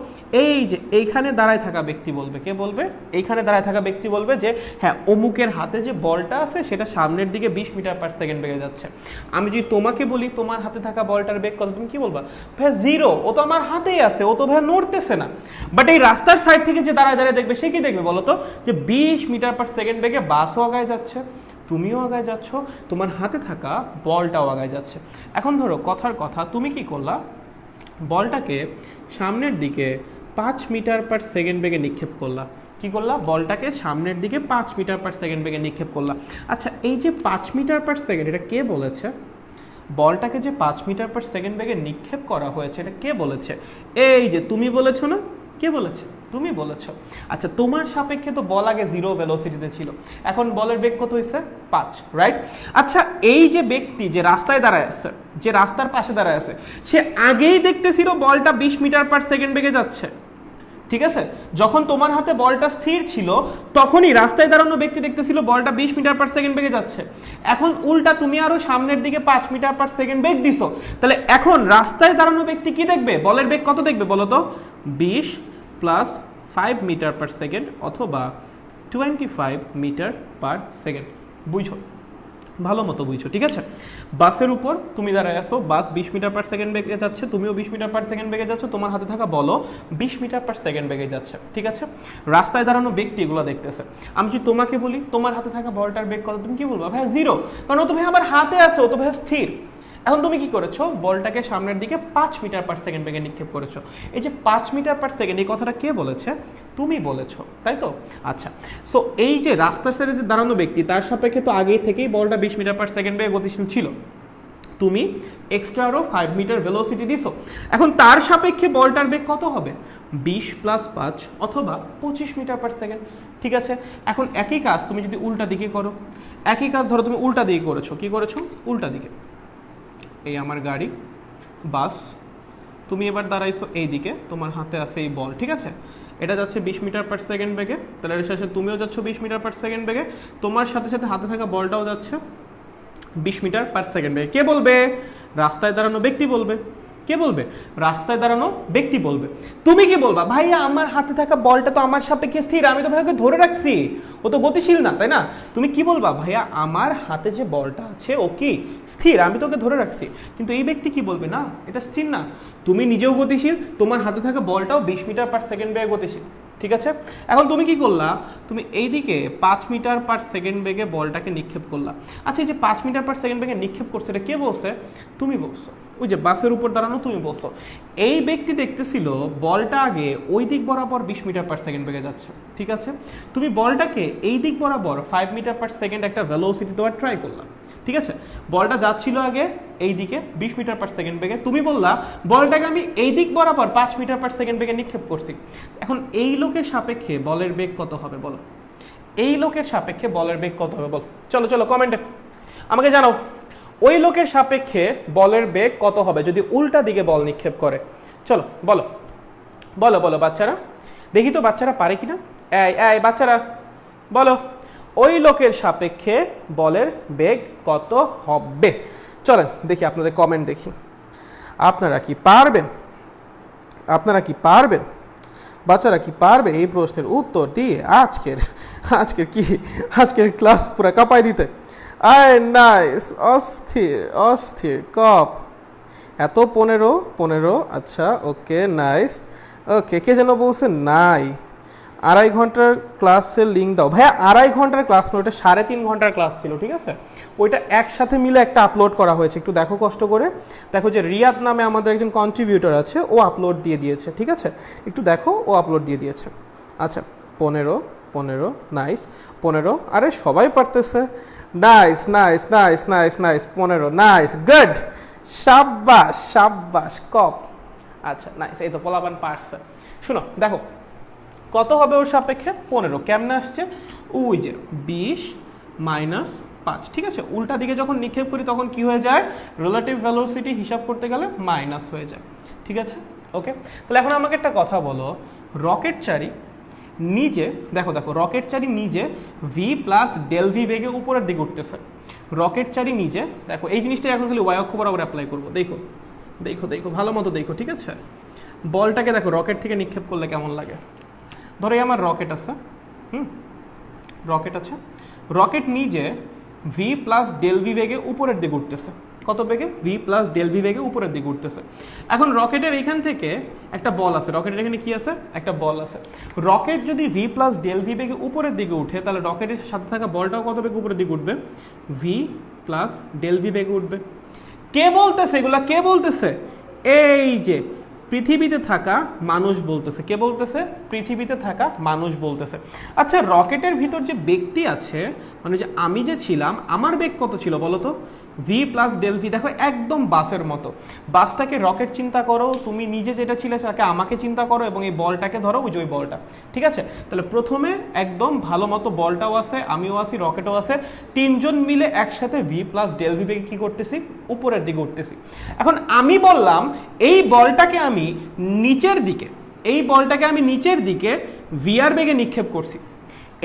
Speaker 1: এই যে এইখানে দাঁড়ায় থাকা ব্যক্তি বলবে। কে বলবে? এইখানে দাঁড়ায় থাকা ব্যক্তি বলবে যে হ্যাঁ, অমুকের হাতে যে বলটা আছে সেটা সামনের দিকে 20 মিটার পার সেকেন্ড বেগে যাচ্ছে। আমি যদি তোমাকে বলি তোমার হাতে থাকা বলটার বেগ কত, তুমি কি বলবা? ভাই 0, ও তো আমার হাতেই আছে, ও তো ভাই নড়তেছে না। বাট এই রাস্তার সাইড থেকে যে দাঁড়ায় দাঁড়ায় দেখবে, সে কি দেখবে বলো তো? যে 20 মিটার পার সেকেন্ড বেগে বাসও আগায় যাচ্ছে, তুমিও আগায় যাচ্ছ, তোমার হাতে থাকা বলটাও আগায় যাচ্ছে। এখন ধরো কথার কথা, তুমি কি করলা? বলটাকে সামনের দিকে 5 মিটার পার সেকেন্ড বেগে নিক্ষেপ করলা। কি করলা? বলটাকে সামনের দিকে 5 মিটার পার সেকেন্ড বেগে নিক্ষেপ করলা। আচ্ছা, এই যে 5 মিটার পার সেকেন্ড, এটা কে বলেছে? বলটাকে যে 5 মিটার পার সেকেন্ড বেগে নিক্ষেপ করা হয়েছে, এটা কে বলেছে? এই যে তুমি বলেছো না? কে বলেছে? তুমি বলেছো। আচ্ছা, তোমার সাপেক্ষে তো বল আগে 0 ভেলোসিটিতে ছিল, এখন বলের বেগ কত হয়েছে? 5, রাইট? আচ্ছা, এই যে ব্যক্তি যে রাস্তায় দাঁড়ায় আছে, যে রাস্তার পাশে দাঁড়ায় আছে, সে আগেই দেখতেছিল বলটা 20 মিটার পার সেকেন্ড বেগে যাচ্ছে, ঠিক আছে? যখন তোমার হাতে বলটা স্থির ছিল, তখনই রাস্তায় দাঁড়ানো ব্যক্তি দেখতেছিল বলটা 20 মিটার পার সেকেন্ড বেগে যাচ্ছে। এখন উল্টা তুমি আরো সামনের দিকে 5 মিটার পার সেকেন্ড বেগ দিছো, তাহলে এখন রাস্তায় দাঁড়ানো ব্যক্তি কি দেখবে? বলের বেগ কত দেখবে বলো তো? 20 প্লাস 5 মিটার পার সেকেন্ড অথবা 25 মিটার পার সেকেন্ড। বুঝছো? ভালো মতো বুঝছো, ঠিক আছে? বাসের উপর তুমি দাঁড়ায় আছো, বাস 20 মিটার পার সেকেন্ড বেগে যাচ্ছে, তুমিও 20 মিটার পার সেকেন্ড বেগে যাচ্ছ, তোমার হাতে থাকা বলো 20 মিটার পার সেকেন্ড বেগে যাচ্ছে, ঠিক আছে? রাস্তায় দাঁড়ানো ব্যক্তি এগুলো দেখতেছে। আমি যদি তোমাকে বলি তোমার হাতে থাকা বলটার বেগ কত, তুমি কি বলবা? ভাই 0, কারণ ও তো ভাই আমার হাতে আছে, ও তো ভাই স্থির। এখন তুমি কি করেছো? বলটাকে সামনের দিকে 5 মিটার পার সেকেন্ড বেগে নিক্ষেপ করেছো। এই যে 5 মিটার পার সেকেন্ড, এই কথাটা কে বলেছে? তুমি বলেছো, তাই তো? আচ্ছা, সো এই যে রাস্তার সাইডে যে দাঁড়ানো ব্যক্তি, তার সাপেক্ষে তো আগেই থেকেই বলটা 20 মিটার পার সেকেন্ড বেগে গতিশীল ছিল, তুমি এক্সট্রা আরো 5 মিটার ভেলোসিটি দিছো। এখন তার সাপেক্ষে বলটার বেগ কত হবে? 20 প্লাস 5 অথবা 25 মিটার পার সেকেন্ড, ঠিক আছে? এখন একই কাজ তুমি যদি উল্টা দিকে করো, একই কাজ ধরো তুমি উল্টা দিকে করেছো। কি করেছো? উল্টা দিকে। এই আমার গাড়ি, বাস, তুমি এবার দাঁড়াইছো এই দিকে, তোমার হাতে আছে এই বল, ঠিক আছে? এটা যাচ্ছে 20 মিটার পার সেকেন্ড বেগে, তাহলে এর সাথে তুমিও যাচ্ছ 20 মিটার পার সেকেন্ড বেগে, তোমার সাথে সাথে হাতে থাকা বলটাও যাচ্ছে 20 মিটার পার সেকেন্ড বেগে। কে বলবে? রাস্তায় দাঁড়ানো ব্যক্তি বলবে। কে বলবে? রাস্তায় দাঁড়ানো ব্যক্তি বলবে। তুমি কি বলবা? ভাইয়া আমার হাতে থাকা বলটা তো আমার সাপেক্ষে স্থির, আমি তো ভাইয়াকে ধরে রাখছি, ও তো গতিশীল না, তাই না? তুমি কি বলবা? ভাইয়া আমার হাতে যে বলটা আছে ও কি স্থির, আমি তোকে ধরে রাখছি। কিন্তু এই ব্যক্তি কি বলবে? না, এটা স্থির না, তুমি নিজেও গতিশীল, তোমার হাতে থাকা বলটাও 20 মিটার পার সেকেন্ড বেগে গতিশীল, ঠিক আছে? এখন তুমি কি করলা? তুমি এইদিকে 5 মিটার পার সেকেন্ড বেগে বলটাকে নিক্ষেপ করলা। আচ্ছা, এই যে 5 মিটার পার সেকেন্ড বেগে নিক্ষেপ করছে, এটা কে বলছে? তুমি বলছো। ওই যে বাসের উপর দাঁড়ানো তুমি বলছো। এই ব্যক্তি দেখতেছিল বলটা আগে ওই দিক বরাবর 20 মিটার পার সেকেন্ড বেগে যাচ্ছে, ঠিক আছে? তুমি বলটাকে এই দিক বরাবর 5 মিটার পার সেকেন্ড একটা ভেলোসিটি দেওয়ার ট্রাই করলাম, ঠিক আছে? বলটা যাচ্ছিল আগে এই দিকে 20 মিটার পার সেকেন্ড বেগে, তুমি বললা বলটাকে আমি এই দিক বরাবর 5 মিটার পার সেকেন্ড বেগে নিক্ষেপ করছি। এখন এই লোকের সাপেক্ষে বলের বেগ কত হবে বলো? এই লোকের সাপেক্ষে বলের বেগ কত হবে বলো? চলো চলো কমেন্টে আমাকে জানাও, ওই লোকের সাপেক্ষে বলের বেগ কত হবে যদি উল্টা দিকে বল নিক্ষেপ করে? চলো বলো বলো বলো বাচ্চারা, দেখি তো বাচ্চারা পারে কিনা। এই এই বাচ্চারা বলো, ওই লোকের সাপেক্ষে বলের বেগ কত হবে? চলেন দেখি আপনাদের কমেন্ট দেখি, আপনারা কি পারবেন? আপনারা কি পারবেন? বাচ্চারা কি পারবে এই প্রশ্নের উত্তর দিয়ে আজকের ক্লাস পুরো কাঁপাই দিতে? আয় নাইস, অস্থির অস্থির কপ, এত 15, আচ্ছা ওকে নাইস। ওকে, কে যেন বলছে নাই 2.5 ঘন্টার ক্লাসের লিঙ্ক দাও। ভাইয়া 2.5 ঘন্টার ক্লাস না, ওইটা 3.5 ঘন্টার ক্লাস ছিল, ঠিক আছে? ওইটা একসাথে মিলে একটা আপলোড করা হয়েছে, একটু দেখো কষ্ট করে। দেখো যে রিয়াদ নামে আমাদের একজন কন্ট্রিবিউটর আছে, ও আপলোড দিয়ে দিয়েছে, ঠিক আছে? একটু দেখো, ও আপলোড দিয়ে দিয়েছে। আচ্ছা 15 নাইস, 15, আরে সবাই পারতেছে, nice nice nice nice nice, 15 nice, good, সাব্বাস সাব্বাস কপ। আচ্ছা নাইস, এই তো পোলাপান পারছে। শুনো দেখো, কত হবে ওর সাপেক্ষে 15। কেমনে আসছে? ওই যে 20 মাইনাস 5, ঠিক আছে। উল্টা দিকে যখন নিক্ষেপ করি তখন কি হয়ে যায়, রিলেটিভ ভেলোসিটি হিসাব করতে গেলে মাইনাস হয়ে যায়, ঠিক আছে। ওকে, তাহলে এখন আমাকে একটা কথা বলো, রকেট চারি নিজে দেখো রকেট চারি নিজে ভি প্লাস ডেল ভি বেগে উপরের দিকে উঠতেছে। রকেট চারি নিজে দেখো, এই জিনিসটা এখন খালি ওয়াই অক্ষ বরাবর অ্যাপ্লাই করবো। দেখো দেখো দেখো ভালো মতো দেখো, ঠিক আছে। বলটাকে দেখো রকেট থেকে নিক্ষেপ করলে কেমন লাগে। ধরো আমার রকেট আছে, রকেট আছে, রকেট নিজে ভি প্লাস ডেল ভি বেগে উপরের দিকে উঠতেছে। কত বেগে? ভি প্লাস ডেল ভি বেগে উপরের দিকে উঠতেছে। এখন রকেটের এখান থেকে একটা বল আছে, রকেটের এখানে কি আছে? একটা বল আছে। রকেট যদি ভি প্লাস ডেল ভি বেগে উপরের দিকে উঠে, তাহলে রকেটের সাথে থাকা বলটাও কত বেগে উপরের দিকে উঠবে? ভি প্লাস ডেল ভি বেগে উঠবে। কে বলতেছে এগুলা? কে বলতেছে? এই যে পৃথিবীতে থাকা মানুষ বলতেছে। কে বলতেছে? পৃথিবীতে থাকা মানুষ বলতেছে। আচ্ছা, রকেটের ভিতর যে ব্যক্তি আছে, মানে যে আমি যে ছিলাম, আমার বেগ কত ছিল বলো তো? V plus del V. দেখো একদম বাসের মতো, বাসটাকে রকেট চিন্তা করো, তুমি নিজে যেটা ছিলে সেটাকে আমাকে চিন্তা করো, এবং এই বলটাকে ধরো ওই যে ওই বলটা, ঠিক আছে। তাহলে প্রথমে একদম ভালো মতো বলটাও আছে, আমিও আছি, রকেটও আছে, তিনজন মিলে একসাথে ভি প্লাস ডেল ভি বেগে কি করতেছি? উপরের দিকে উঠতেছি। এখন আমি বললাম এই বলটাকে আমি নিচের দিকে, এই বলটাকে আমি নিচের দিকে ভি আর বেগে নিক্ষেপ করছি।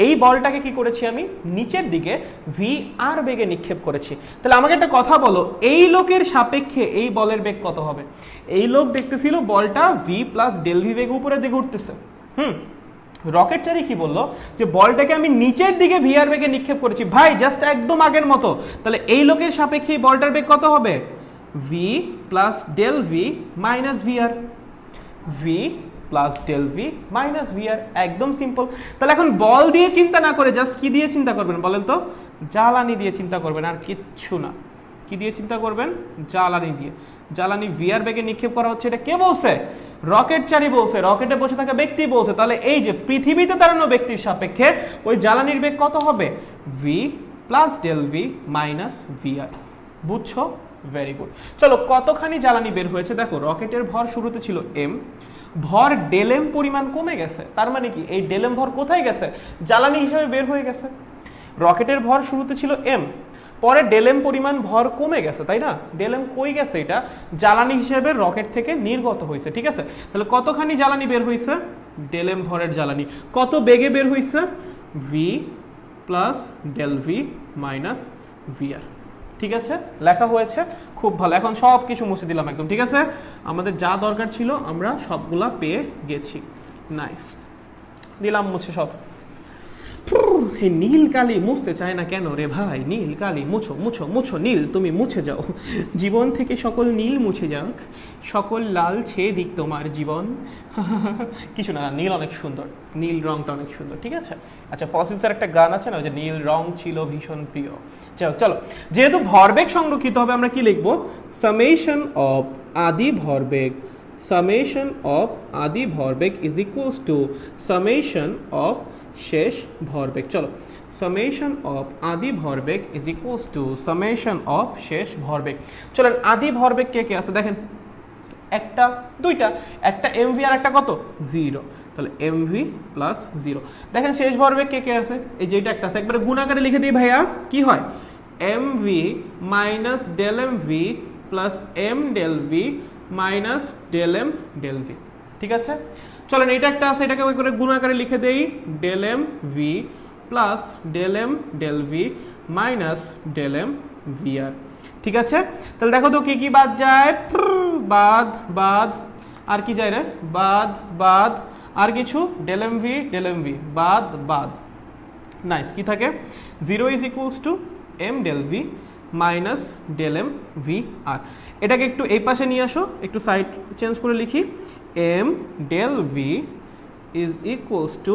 Speaker 1: এই বলটাকে কি করেছি আমি? নিচের দিকে ভি আর বেগে নিক্ষেপ করেছি। তাহলে আমাকে একটা কথা বলো, এই লোকের সাপেক্ষে এই বলের বেগ কত হবে? এই লোক দেখতেছিল বলটা ভি প্লাস ডেল ভি বেগে উপরের দিকে উঠতেছে। রকেট চারি কি বললো? যে বলটাকে আমি নিচের দিকে ভি আর বেগে নিক্ষেপ করেছি। ভাই জাস্ট একদম আগের মতো। তাহলে এই লোকের সাপেক্ষে এই বলটার বেগ কত হবে? V plus del V minus v r. V plus del V minus v r, একদম সিম্পল। তাহলে এখন বল দিয়ে চিন্তা না করে জাস্ট কি দিয়ে চিন্তা করবেন বলেন তো? জ্বালানি দিয়ে চিন্তা করবেন, আর কিচ্ছু না। কি দিয়ে চিন্তা করবেন? জ্বালানি দিয়ে। জ্বালানি ভি আর বেগে নিক্ষেপ করা হচ্ছে, এটা কে বলছে? রকেট চারি বলছে, রকেটে বসে থাকা ব্যক্তি বলছে। তাহলে এই যে পৃথিবীতে দাঁড়ানো ব্যক্তির সাপেক্ষে ওই জ্বালানির বেগ কত হবে? V plus del V minus v r. বুঝছো? Very good. চলো, কতখানি জ্বালানি বের হয়েছে দেখো। রকেটের ভর শুরুতে ছিল এম, ভর ডেল এম পরিমাণ কমে গেছে। তার মানে কি? এই ডেল এম ভর কোথায় গেছে? জ্বালানি হিসেবে বের হয়ে গেছে। রকেটের ভর শুরুতে ছিল এম, পরে ডেল এম পরিমাণ ভর কমে গেছে, তাই না? ডেল এম কই গেছে? এটা জ্বালানি হিসেবে রকেট থেকে নির্গত হয়েছে, ঠিক আছে। তাহলে কতখানি জ্বালানি বের হয়েছে? ডেল এম ভরের জ্বালানি। কত বেগে বের হয়েছে? V plus del V minus v r. ঠিক আছে, লেখা হয়েছে, খুব ভালো। এখন সব কিছু মুছে দিলাম একদম, ঠিক আছে। আমাদের যা দরকার ছিল আমরা সবগুলা পেয়ে গেছি। নাইস, দিলাম মুছে সব। এই নীল কালি মুছতে চায় না কেন রে ভাই? নীল কালি মুছো মুছো মুছো, নীল তুমি মুছে যাও, জীবন থেকে সকল নীল মুছে যাক, সকল লাল ছেয়ে দিক তোমার জীবন। কিছু না, নীল অনেক সুন্দর, নীল রংটা অনেক সুন্দর, ঠিক আছে। আচ্ছা, ফসিলসের একটা গান আছে না, যে নীল রং ছিল ভীষণ প্রিয়। চলো, যেহেতু ভরবেগ সংরক্ষিত হবে, আমরা কি লিখবো? সামেশন অফ আদি ভরবেগ, সামেশন অফ আদি ভরবেগ is equals two summation of শেষ ভরবেগ। চলো, সামেশন অফ আদি ভরবেগ is equals two summation of শেষ ভরবেগ। চলেন, আদি ভরবেগ কে কে আছে দেখেন, একটা দুইটা, একটা এমভি আর একটা কত? 0। তাহলে এমভি প্লাস 0। দেখেন শেষ ভরবেগ কে কে আছে? এই যেটা একটা আছে, একবারে গুণাকারে লিখে দিই ভাইয়া, কি হয়? MV minus del MV plus M del V minus del M del V, ঠিক আছে। চলেন, এটা একটা আছে, এটাকে ওই করে গুণাকারে লিখে দেই, del m v plus del M del V minus del m v r, ঠিক আছে। তাহলে দেখো তো কি কি বাদ যায়? বাদ বাদ, আর কি যায় রে? বাদ বাদ, আর কিছু? ডেল এম ভি বাদ বাদ। নাইস, কি থাকে? 0 is equals to m del V minus del m v r. এটাকে একটু এই পাশে নিয়ে আসো, একটু সাইড চেঞ্জ করে লিখি, m del v is equals to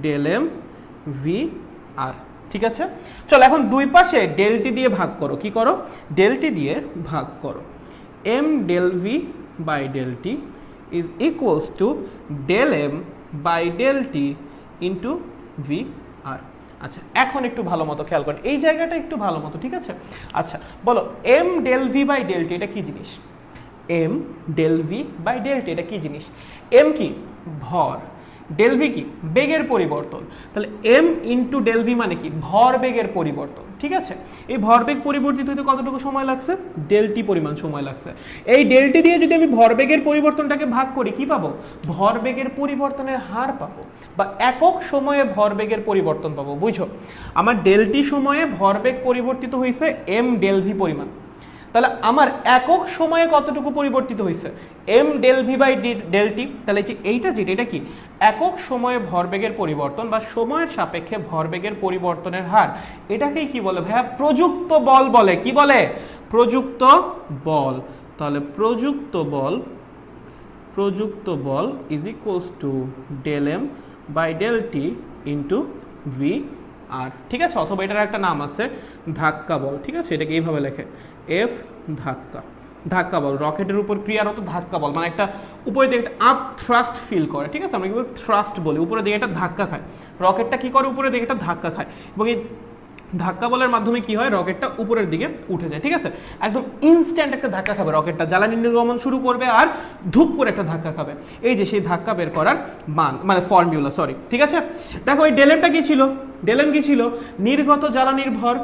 Speaker 1: del m v r, ঠিক আছে। চলো, এখন দুই পাশে ডেলটি দিয়ে ভাগ করো। কি করো? ডেলটি দিয়ে ভাগ করো। M del V by del t is equals to del M by del t into V r. আচ্ছা, এখন একটু ভালো মতো খেয়াল করেন এই জায়গাটা একটু ভালো মতো, ঠিক আছে। আচ্ছা বলো, M del V by del T এটা কি জিনিস? M del V by del T এটা কি জিনিস? এম কি? ভর, ডেল ভি কি বেগের পরিবর্তন, তাহলে এম ইন্টু ডেল ভি মানে কি ভরবেগের পরিবর্তন, ঠিক আছে। এই ভরবেগ পরিবর্তিত হতে কতটুকু সময় লাগছে, ডেলটি পরিমাণ সময় লাগছে। এই ডেলটি দিয়ে যদি আমি ভরবেগের পরিবর্তনটাকে ভাগ করি কি পাবো, ভরবেগের পরিবর্তনের হার পাবো বা একক সময়ে ভরবেগের পরিবর্তন পাবো। বুঝছো, আমার ডেলটি সময়ে ভরবেগ পরিবর্তিত হয়েছে এম ডেল ভি পরিমাণ, তাহলে আমার একক সময়ে কতটুকু পরিবর্তিত হয়েছে M del V by del T. তাহলে যে এইটা যেটা এটা কি একক সময়ে ভরবেগের পরিবর্তন বা সময়ের সাপেক্ষে ভরবেগের পরিবর্তনের হার, এটাকেই কি বলে ভাইয়া প্রযুক্ত বল বলে। কি বলে, প্রযুক্ত বল। তাহলে প্রযুক্ত বল is equals to del M by del T into V r, ঠিক আছে। অথবা এটার একটা নাম আছে ধাক্কা বল, ঠিক আছে, এটাকে এইভাবে লেখে এফ ধাক্কা বল। রকেটের উপর ক্রিয়ারত ধাক্কা বল মানে একটা উপরে দিকে একটা আপ থ্রাস্ট ফিল করে, ঠিক আছে, আমরা কি বলি থ্রাস্ট বলি, উপরে দিকে একটা ধাক্কা খায়। রকেটটা কি করে, উপরে দিকে একটা ধাক্কা খায় এবং এই ধাক্কা বলের মাধ্যমে কি হয়, রকেটটা উপরের দিকে উঠে যায়, ঠিক আছে। একদম ইনস্ট্যান্ট একটা ধাক্কা খাবে রকেটটা, জ্বালানি নির্গমন শুরু করবে আর ধূপ করে একটা ধাক্কা খাবে। এই যে সেই ধাক্কা বের করার মান মানে ফর্মুলা, সরি, ঠিক আছে। দেখো এই ডেলেমটা কি ছিল, ডেলেম কি ছিল, নির্গত জ্বালানির ভর।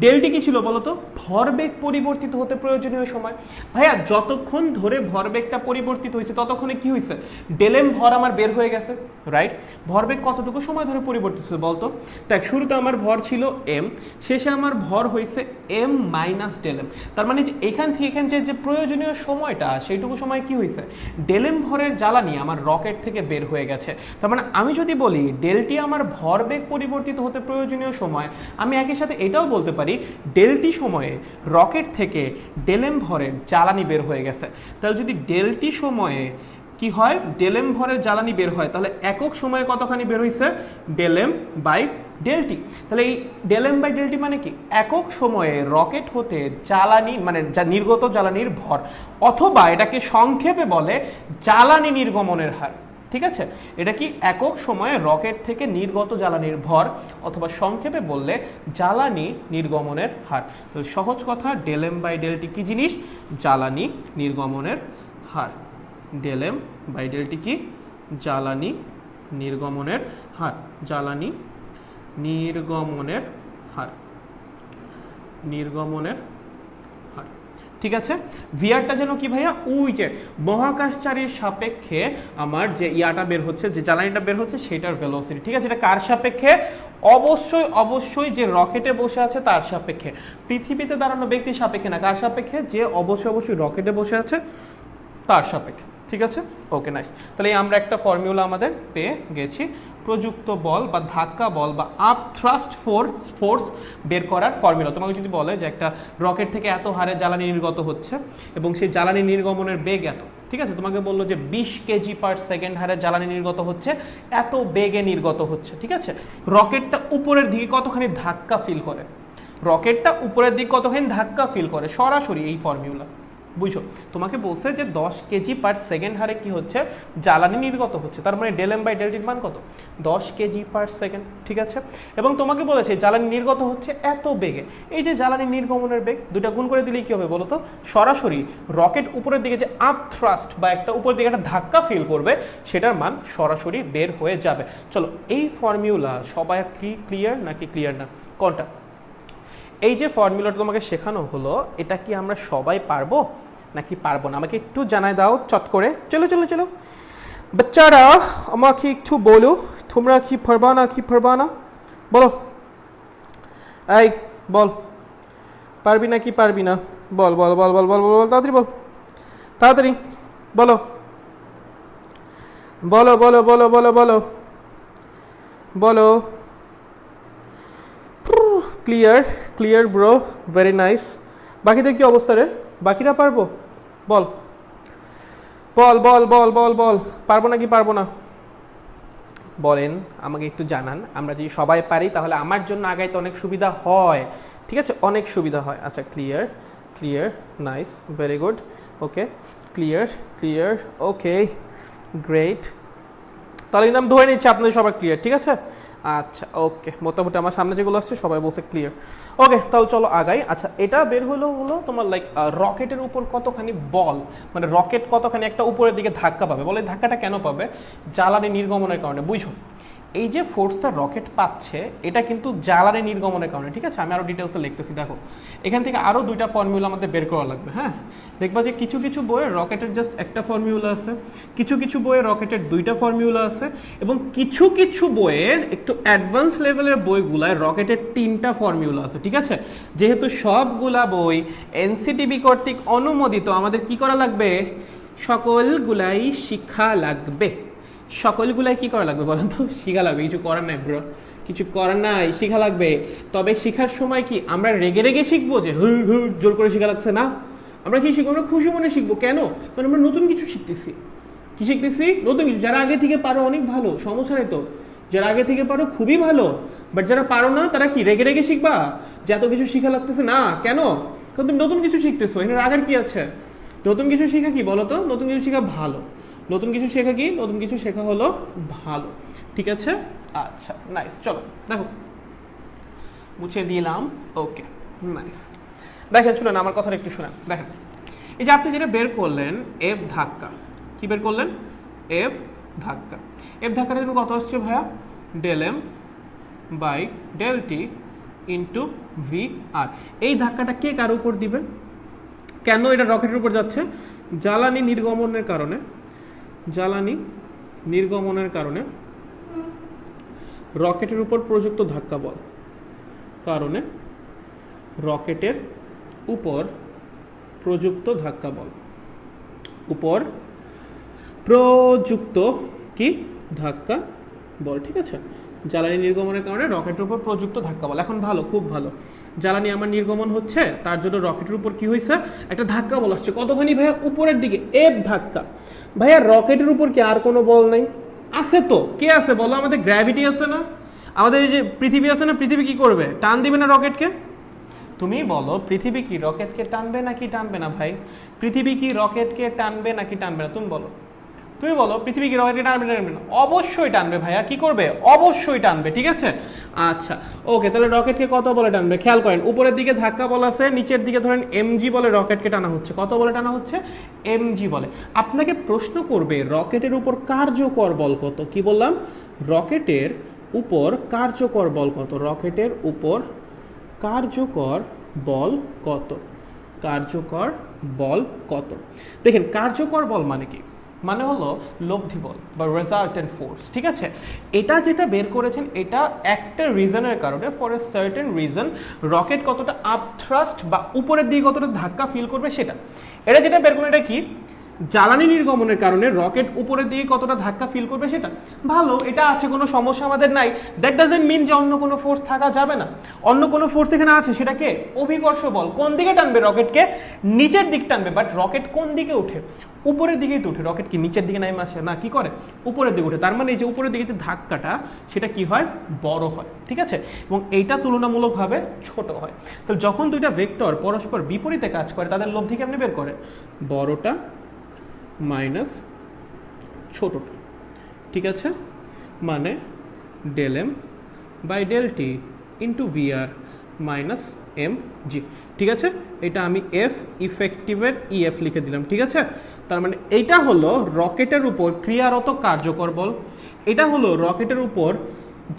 Speaker 1: ডেলটি কি ছিল বলতো, ভরবেগ পরিবর্তিত হতে প্রয়োজনীয় সময়। ভাইয়া যতক্ষণ ধরে ভরবেগটা পরিবর্তিত হয়েছে ততক্ষণে কি হয়েছে, ডেলেম ভর আমার বের হয়ে গেছে, রাইট। ভরবেগ কতটুকু সময় ধরে পরিবর্তিত হয়েছে বলতো, দেখ শুরুতে আমার ভর ছিল এম, শেষে আমার ভর হয়েছে এম মাইনাস ডেলেম। তার মানে যে এখান থেকে এখান যে প্রয়োজনীয় সময়টা সেইটুকু সময় কি হয়েছে, ডেলেম ভরের জ্বালানি আমার রকেট থেকে বের হয়ে গেছে। তার মানে আমি যদি বলি ডেলটি আমার ভরবেগ পরিবর্তিত হতে প্রয়োজনীয় সময়, আমি একই সাথে এটাও বলতে পারি ডেলটি সময়ে রকেট থেকে ডেলেম ভরের জ্বালানি বের হয়ে গেছে। তাহলে যদি ডেলটি সময়ে কি হয়, ডেলেম ভরের জ্বালানি বের হয়, তাহলে একক সময়ে কতখানি বের হয়েছে, ডেলেম বাই ডেলটি। তাহলে এই ডেলেম বাই ডেলটি মানে কি একক সময়ে রকেট হতে জ্বালানি মানে নির্গত জ্বালানির ভর, অথবা এটাকে সংক্ষেপে বলে জ্বালানি নির্গমনের হার, ঠিক আছে। এটা কি একক সময়ে রকেট থেকে নির্গত জ্বালানির ভর, অথবা সংক্ষেপে বললে জ্বালানি নির্গমনের হার। তো সহজ কথা, ডেলেম বাই ডেলটি কি জিনিস, জ্বালানি নির্গমনের হার। ডেলেম বাই ডেলটি কি, জ্বালানি নির্গমনের হার, জ্বালানি নির্গমনের হার, নির্গমনের হার, ঠিক আছে। ভিআরটা যেন কি ভাইয়া, ওই যে মহাকাশচারীর সাপেক্ষে আমার যে ইয়াটা বের হচ্ছে, যে জ্বালানিটা বের হচ্ছে সেটার ভেলোসিটি, ঠিক আছে। এটা কার সাপেক্ষে, অবশ্যই যে রকেটে বসে আছে তার সাপেক্ষে, পৃথিবীতে দাঁড়ানো ব্যক্তির সাপেক্ষে না, কার সাপেক্ষে, যে অবশ্যই রকেটে বসে আছে তার সাপেক্ষে, ঠিক আছে। ওকে, নাইস। তাহলে আমরা একটা ফর্মুলা আমাদের পেয়ে গেছি, প্রযুক্ত বল বা ধাক্কা বল বা আপ থ্রাস্ট ফোর্স বের করার ফর্মুলা। তোমাকে যদি বলে যে একটা রকেট থেকে এত হারে জ্বালানি নির্গত হচ্ছে এবং সেই জ্বালানি নির্গমনের বেগ এত, ঠিক আছে, তোমাকে বললো যে 20 কেজি পার সেকেন্ড হারে জ্বালানি নির্গত হচ্ছে, এত বেগে নির্গত হচ্ছে, ঠিক আছে। রকেটটা উপরের দিকে কতখানি ধাক্কা ফিল করে, রকেটটা উপরের দিকে কতখানি ধাক্কা ফিল করে, সরাসরি এই ফর্মুলা, বুঝছো। তোমাকে বলছে যে 10 কেজি পার সেকেন্ড হারে কি হচ্ছে, জ্বালানি নির্গত হচ্ছে, তার মানে ডেল এম বাই ডেলটির মান কত, 10 কেজি পার সেকেন্ড, ঠিক আছে। এবং তোমাকে বলেছে জ্বালানি নির্গত হচ্ছে এত বেগে, এই যে জ্বালানি নির্গমনের বেগ দুটা গুণ করে দিলেই কি হবে বলো তো, সরাসরি রকেট উপরের দিকে যে আপ থ্রাস্ট বা একটা উপরের দিকে একটা ধাক্কা ফিল করবে সেটার মান সরাসরি বের হয়ে যাবে। চলো, এই ফর্মুলা সবাই কি ক্লিয়ার নাকি ক্লিয়ার না কোনটা? এই যে ফর্মুলাটা তোমাকে শেখানো হলো, এটা কি আমরা সবাই পারবো নাকি পারবো না, আমাকে একটু জানাই দাও চট করে। চলো বাচ্চারা আমাকে একটু বলো, তোমরা কি পারবা না কি পারবা না বলো, এই বল, পারবি না কি পারবি না, বল বল বল বল বল বল তাড়াতাড়ি বল, তাড়াতাড়ি বলো বলো বলো বলো বলো বলো বলো। Clear bro, very nice. বাকিদের কি অবস্থা রে, বাকিরা পারবো, বল বল বল বল বল বল পারবো নাকি পারবো না বলেন, আমাকে একটু জানান। আমরা যদি সবাই পারি তাহলে আমার জন্য আগাইতে অনেক সুবিধা হয়, ঠিক আছে, অনেক সুবিধা হয়। আচ্ছা, ক্লিয়ার, নাইস, ভেরি গুড, ওকে, ক্লিয়ার, ওকে, গ্রেট। তাহলে কিন্তু আমি ধরে নিচ্ছি আপনাদের সবাই ক্লিয়ার, ঠিক আছে। আচ্ছা ওকে, মোটামুটি আমার সামনে যেগুলো আসছে সবাই বলছে ক্লিয়ার। ওকে তাহলে চলো আগাই। আচ্ছা এটা বের হলো তোমার লাইক রকেটের উপর কতখানি বল, মানে রকেট কতখানি একটা উপরের দিকে ধাক্কা পাবে, বলে ধাক্কাটা কেন পাবে? জ্বালানি নির্গমনের কারণে। বুঝো এই যে ফোর্সটা রকেট পাচ্ছে এটা কিন্তু জ্বালানি নির্গমনের কারণে, ঠিক আছে? আমি আরও ডিটেলসে লিখতেছি। দেখো এখান থেকে আরও দুইটা ফর্মুলা আমাদের বের করা লাগবে। হ্যাঁ দেখবা যে কিছু কিছু বইয়ে রকেটের জাস্ট একটা ফর্মুলা আছে, কিছু কিছু বইয়ে রকেটের দুইটা ফর্মুলা আছে, এবং কিছু কিছু বইয়ের একটু অ্যাডভান্স লেভেলের বইগুলায় রকেটের তিনটা ফর্মুলা আছে, ঠিক আছে? যেহেতু সবগুলা বই এনসিটিবি কর্তৃক অনুমোদিত, আমাদের কি করা লাগবে? সকলগুলাই শিক্ষা লাগবে। সকলগুলাই কি করা লাগবে বলেন তো? শিখা লাগবে। কিছু করার নাই ব্রো, কিছু করার নাই, শিখা লাগবে। তবে শিখার সময় কি আমরা রেগে রেগে শিখবো যে হুর হুর জোর করে শিখা লাগছে না? আমরা কি শিখবো? আমরা খুশি মনে শিখবো। কেন? কারণ আমরা নতুন কিছু শিখতেছি। কি শিখতেছি? নতুন কিছু। যারা আগে থেকে পারো অনেক ভালো, সমস্যা নেই তো। যারা আগে থেকে পারো খুবই ভালো, বাট যারা পারো না তারা কি রেগে রেগে শিখবা যে এত কিছু শিখা লাগতেছে না? কেন? কারণ তুমি নতুন কিছু শিখতেছো, এখানে রাগের কি আছে? নতুন কিছু শেখা কি বলো তো? নতুন কিছু শেখা ভালো। নতুন কিছু শেখা কি? নতুন কিছু শেখা হলো ভালো, ঠিক আছে? আচ্ছা নাইস, চলো দেখো মুছে দিলাম। ওকে নাইস, দেখেন শুনেন আমার কথাটা একটু শুনেন। দেখেন এই যে আপনি যেটা বের করলেন এফ ধাক্কা, কি বের করলেন? এফ ধাক্কা। এফ ধাক্কাটা জন্য কত আসছে ভাইয়া? Del M by del T into V r. এই ধাক্কাটা কে কার উপর দিবে? কেন এটা রকেটের উপর যাচ্ছে? জ্বালানি নির্গমনের কারণে। জ্বালানি নির্গমনের কারণে রকেটের উপর প্রযুক্ত ধাক্কা বল কারণে রকেটের উপর প্রযুক্ত ধাক্কা বল উপর প্রযুক্ত কি ধাক্কা বল, ঠিক আছে? জ্বালানি নির্গমনের কারণে রকেটের উপর প্রযুক্ত ধাক্কা বল। এখন ভালো, খুব ভালো, জ্বালানি আমার নির্গমন হচ্ছে, তার জন্য রকেটের উপর কি হয়েছে? একটা ধাক্কা বল আসছে। কতখানি ভাইয়া? উপরের দিকে, এফ ধাক্কা। ভাইয়া রকেটের উপর কি আর কোনো বল নাই? আছে তো। কে আছে বলো? আমাদের গ্র্যাভিটি আছে না? আমাদের এই যে পৃথিবী আছে না, পৃথিবী কি করবে? টান দিবে না রকেটকে? তুমি বলো পৃথিবী কি রকেটকে টানবে নাকি টানবে না? ভাই পৃথিবী কি রকেটকে টানবে নাকি টানবে না? তুমি বলো, তুমি বলো পৃথিবী কি রকেটকে টানবে টানবে না? অবশ্যই টানবে ভাইয়া। কি করবে? অবশ্যই টানবে, ঠিক আছে? আচ্ছা ওকে, তাহলে রকেটকে কত বলে টানবে? খেয়াল করেন উপরের দিকে ধাক্কা বল আছে, নিচের দিকে ধরেন এমজি বলে রকেটকে টানা হচ্ছে। কত বলে টানা হচ্ছে? এমজি বলে। আপনাকে প্রশ্ন করবে রকেটের উপর কার্যকর বল কত? কি বললাম? রকেটের উপর কার্যকর বল কত? রকেটের উপর কার্যকর বল কত? কার্যকর বল কত? দেখেন কার্যকর বল মানে কি? মানে হলো লব্ধি বল বা রেজাল্টেন্ট ফোর্স, ঠিক আছে? এটা যেটা বের করেছেন এটা একটা রিজনের কারণে, for a certain reason rocket কতটা আপথ্রাস্ট বা উপরের দিকে কতটা ধাক্কা ফিল করবে সেটা। এটা যেটা বের করে এটা কি? জ্বালানি নির্গমনের কারণে রকেট উপরের দিকে কতটা ধাক্কা ফিল করবে সেটা। ভালো, এটা আছে, কোনো সমস্যা আমাদের নাই। দ্যাট ডাজন্ট মিন যে অন্য কোনো ফোর্স থাকা যাবে না। অন্য কোনো ফোর্স এখানে আছে, সেটাকে অভিকর্ষ বল। কোন দিকে টানবে? রকেটকে নিচের দিক টানবে। বাট রকেট কোন দিকে ওঠে? উপরের দিকেই তো ওঠে। রকেট কি নিচের দিকে নামে আসে না? কি করে? উপরের দিকে ওঠে। তার মানে এই যে উপরের দিকে যে ধাক্কাটা সেটা কি হয়? বড় হয়, ঠিক আছে? এবং এইটা তুলনামূলকভাবে ছোট হয়। তাহলে যখন দুইটা ভেক্টর পরস্পর বিপরীতে কাজ করে তাদের লব্ধি কেমনে বের করে? বড়টা মাইনাস ছোটটা, ঠিক আছে? মানে del M by del T into VR minus M G, ঠিক আছে? এটা আমি এফ ইফেক্টিভের ইএফ লিখে দিলাম, ঠিক আছে? তার মানে এইটা হলো রকেটের উপর ক্রিয়ারত কার্যকর বল, এটা হলো রকেটের উপর